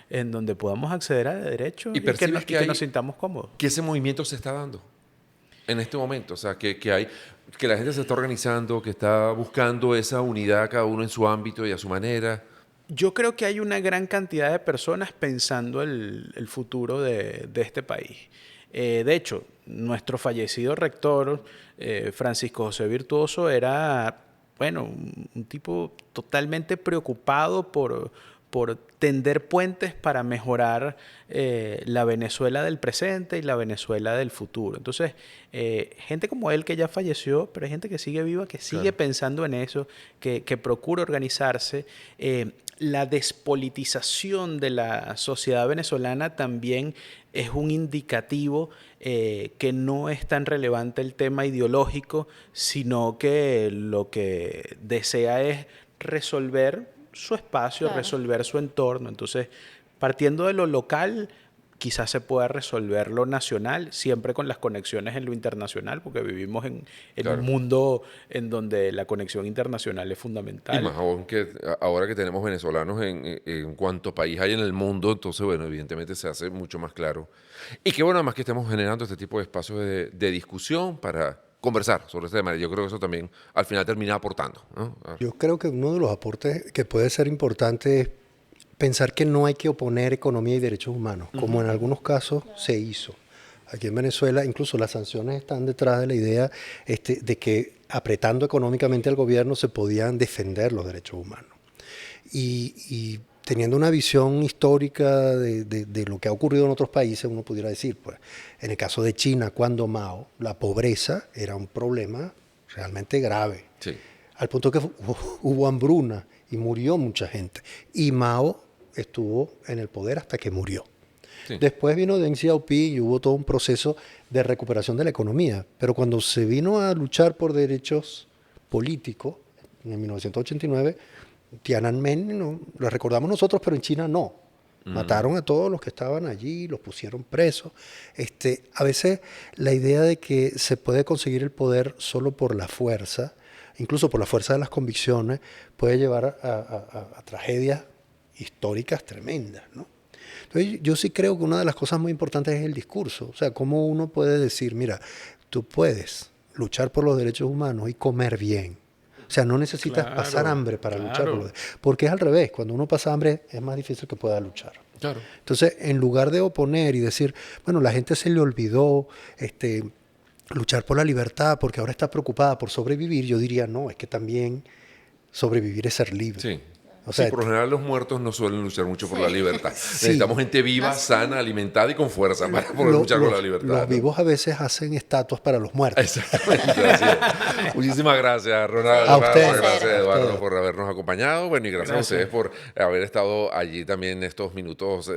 en donde podamos acceder a derechos y que nos sintamos cómodos. Que ese movimiento se está dando en este momento. O sea, que la gente se está organizando, que está buscando esa unidad cada uno en su ámbito y a su manera. Yo creo que hay una gran cantidad de personas pensando el futuro de este país. De hecho, nuestro fallecido rector, Francisco José Virtuoso, era, bueno, un tipo totalmente preocupado por tender puentes para mejorar la Venezuela del presente y la Venezuela del futuro. Entonces, gente como él que ya falleció, pero hay gente que sigue viva, que sigue pensando en eso, que procura organizarse. La despolitización de la sociedad venezolana también es un indicativo que no es tan relevante el tema ideológico, sino que lo que desea es resolver su espacio, resolver su entorno. Entonces, partiendo de lo local, quizás se pueda resolver lo nacional, siempre con las conexiones en lo internacional, porque vivimos en un mundo en donde la conexión internacional es fundamental. Y más aún que ahora que tenemos venezolanos en cuanto país hay en el mundo, entonces, bueno, evidentemente se hace mucho más claro. Y qué bueno, además que estemos generando este tipo de espacios de discusión para conversar sobre este tema. Yo creo que eso también al final termina aportando, ¿no? Yo creo que uno de los aportes que puede ser importante es pensar que no hay que oponer economía y derechos humanos, como en algunos casos se hizo. Aquí en Venezuela, incluso las sanciones están detrás de la idea de que apretando económicamente al gobierno se podían defender los derechos humanos. Y teniendo una visión histórica de lo que ha ocurrido en otros países, uno pudiera decir, pues, en el caso de China, cuando Mao, la pobreza era un problema realmente grave, al punto que hubo hambruna y murió mucha gente. Y Mao estuvo en el poder hasta que murió. Sí. Después vino Deng Xiaoping y hubo todo un proceso de recuperación de la economía. Pero cuando se vino a luchar por derechos políticos, en 1989, Tiananmen, no, lo recordamos nosotros, pero en China no. Mataron a todos los que estaban allí, los pusieron presos. A veces la idea de que se puede conseguir el poder solo por la fuerza, incluso por la fuerza de las convicciones, puede llevar a tragedias históricas tremendas, ¿no? Entonces, yo sí creo que una de las cosas muy importantes es el discurso. O sea, cómo uno puede decir, mira, tú puedes luchar por los derechos humanos y comer bien. O sea, no necesitas Claro, pasar hambre para luchar por claro. los porque es al revés. Cuando uno pasa hambre es más difícil que pueda luchar. Claro. Entonces, en lugar de oponer y decir, bueno, la gente se le olvidó luchar por la libertad porque ahora está preocupada por sobrevivir, yo diría, no, es que también sobrevivir es ser libre. Sí. O sea, Sí, por lo general los muertos no suelen luchar mucho por la libertad. Necesitamos gente viva, sana, alimentada y con fuerza para poder luchar por la libertad. Los ¿no? vivos a veces hacen estatuas para los muertos. Exactamente, así es. Muchísimas gracias, Ronaldo. A ustedes. Gracias, A Eduardo, ustedes. por habernos acompañado. Bueno, y gracias a Gracias. ustedes por haber estado allí también estos minutos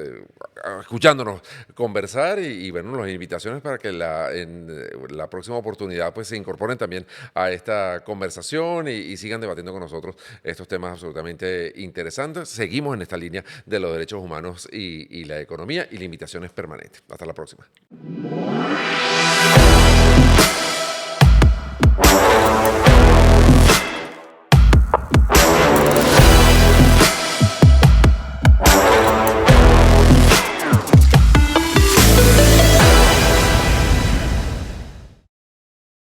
escuchándonos conversar y bueno, las invitaciones para que en la próxima oportunidad pues se incorporen también a esta conversación y sigan debatiendo con nosotros estos temas absolutamente interesantes. Seguimos en esta línea de los derechos humanos y la economía y limitaciones permanentes. Hasta la próxima.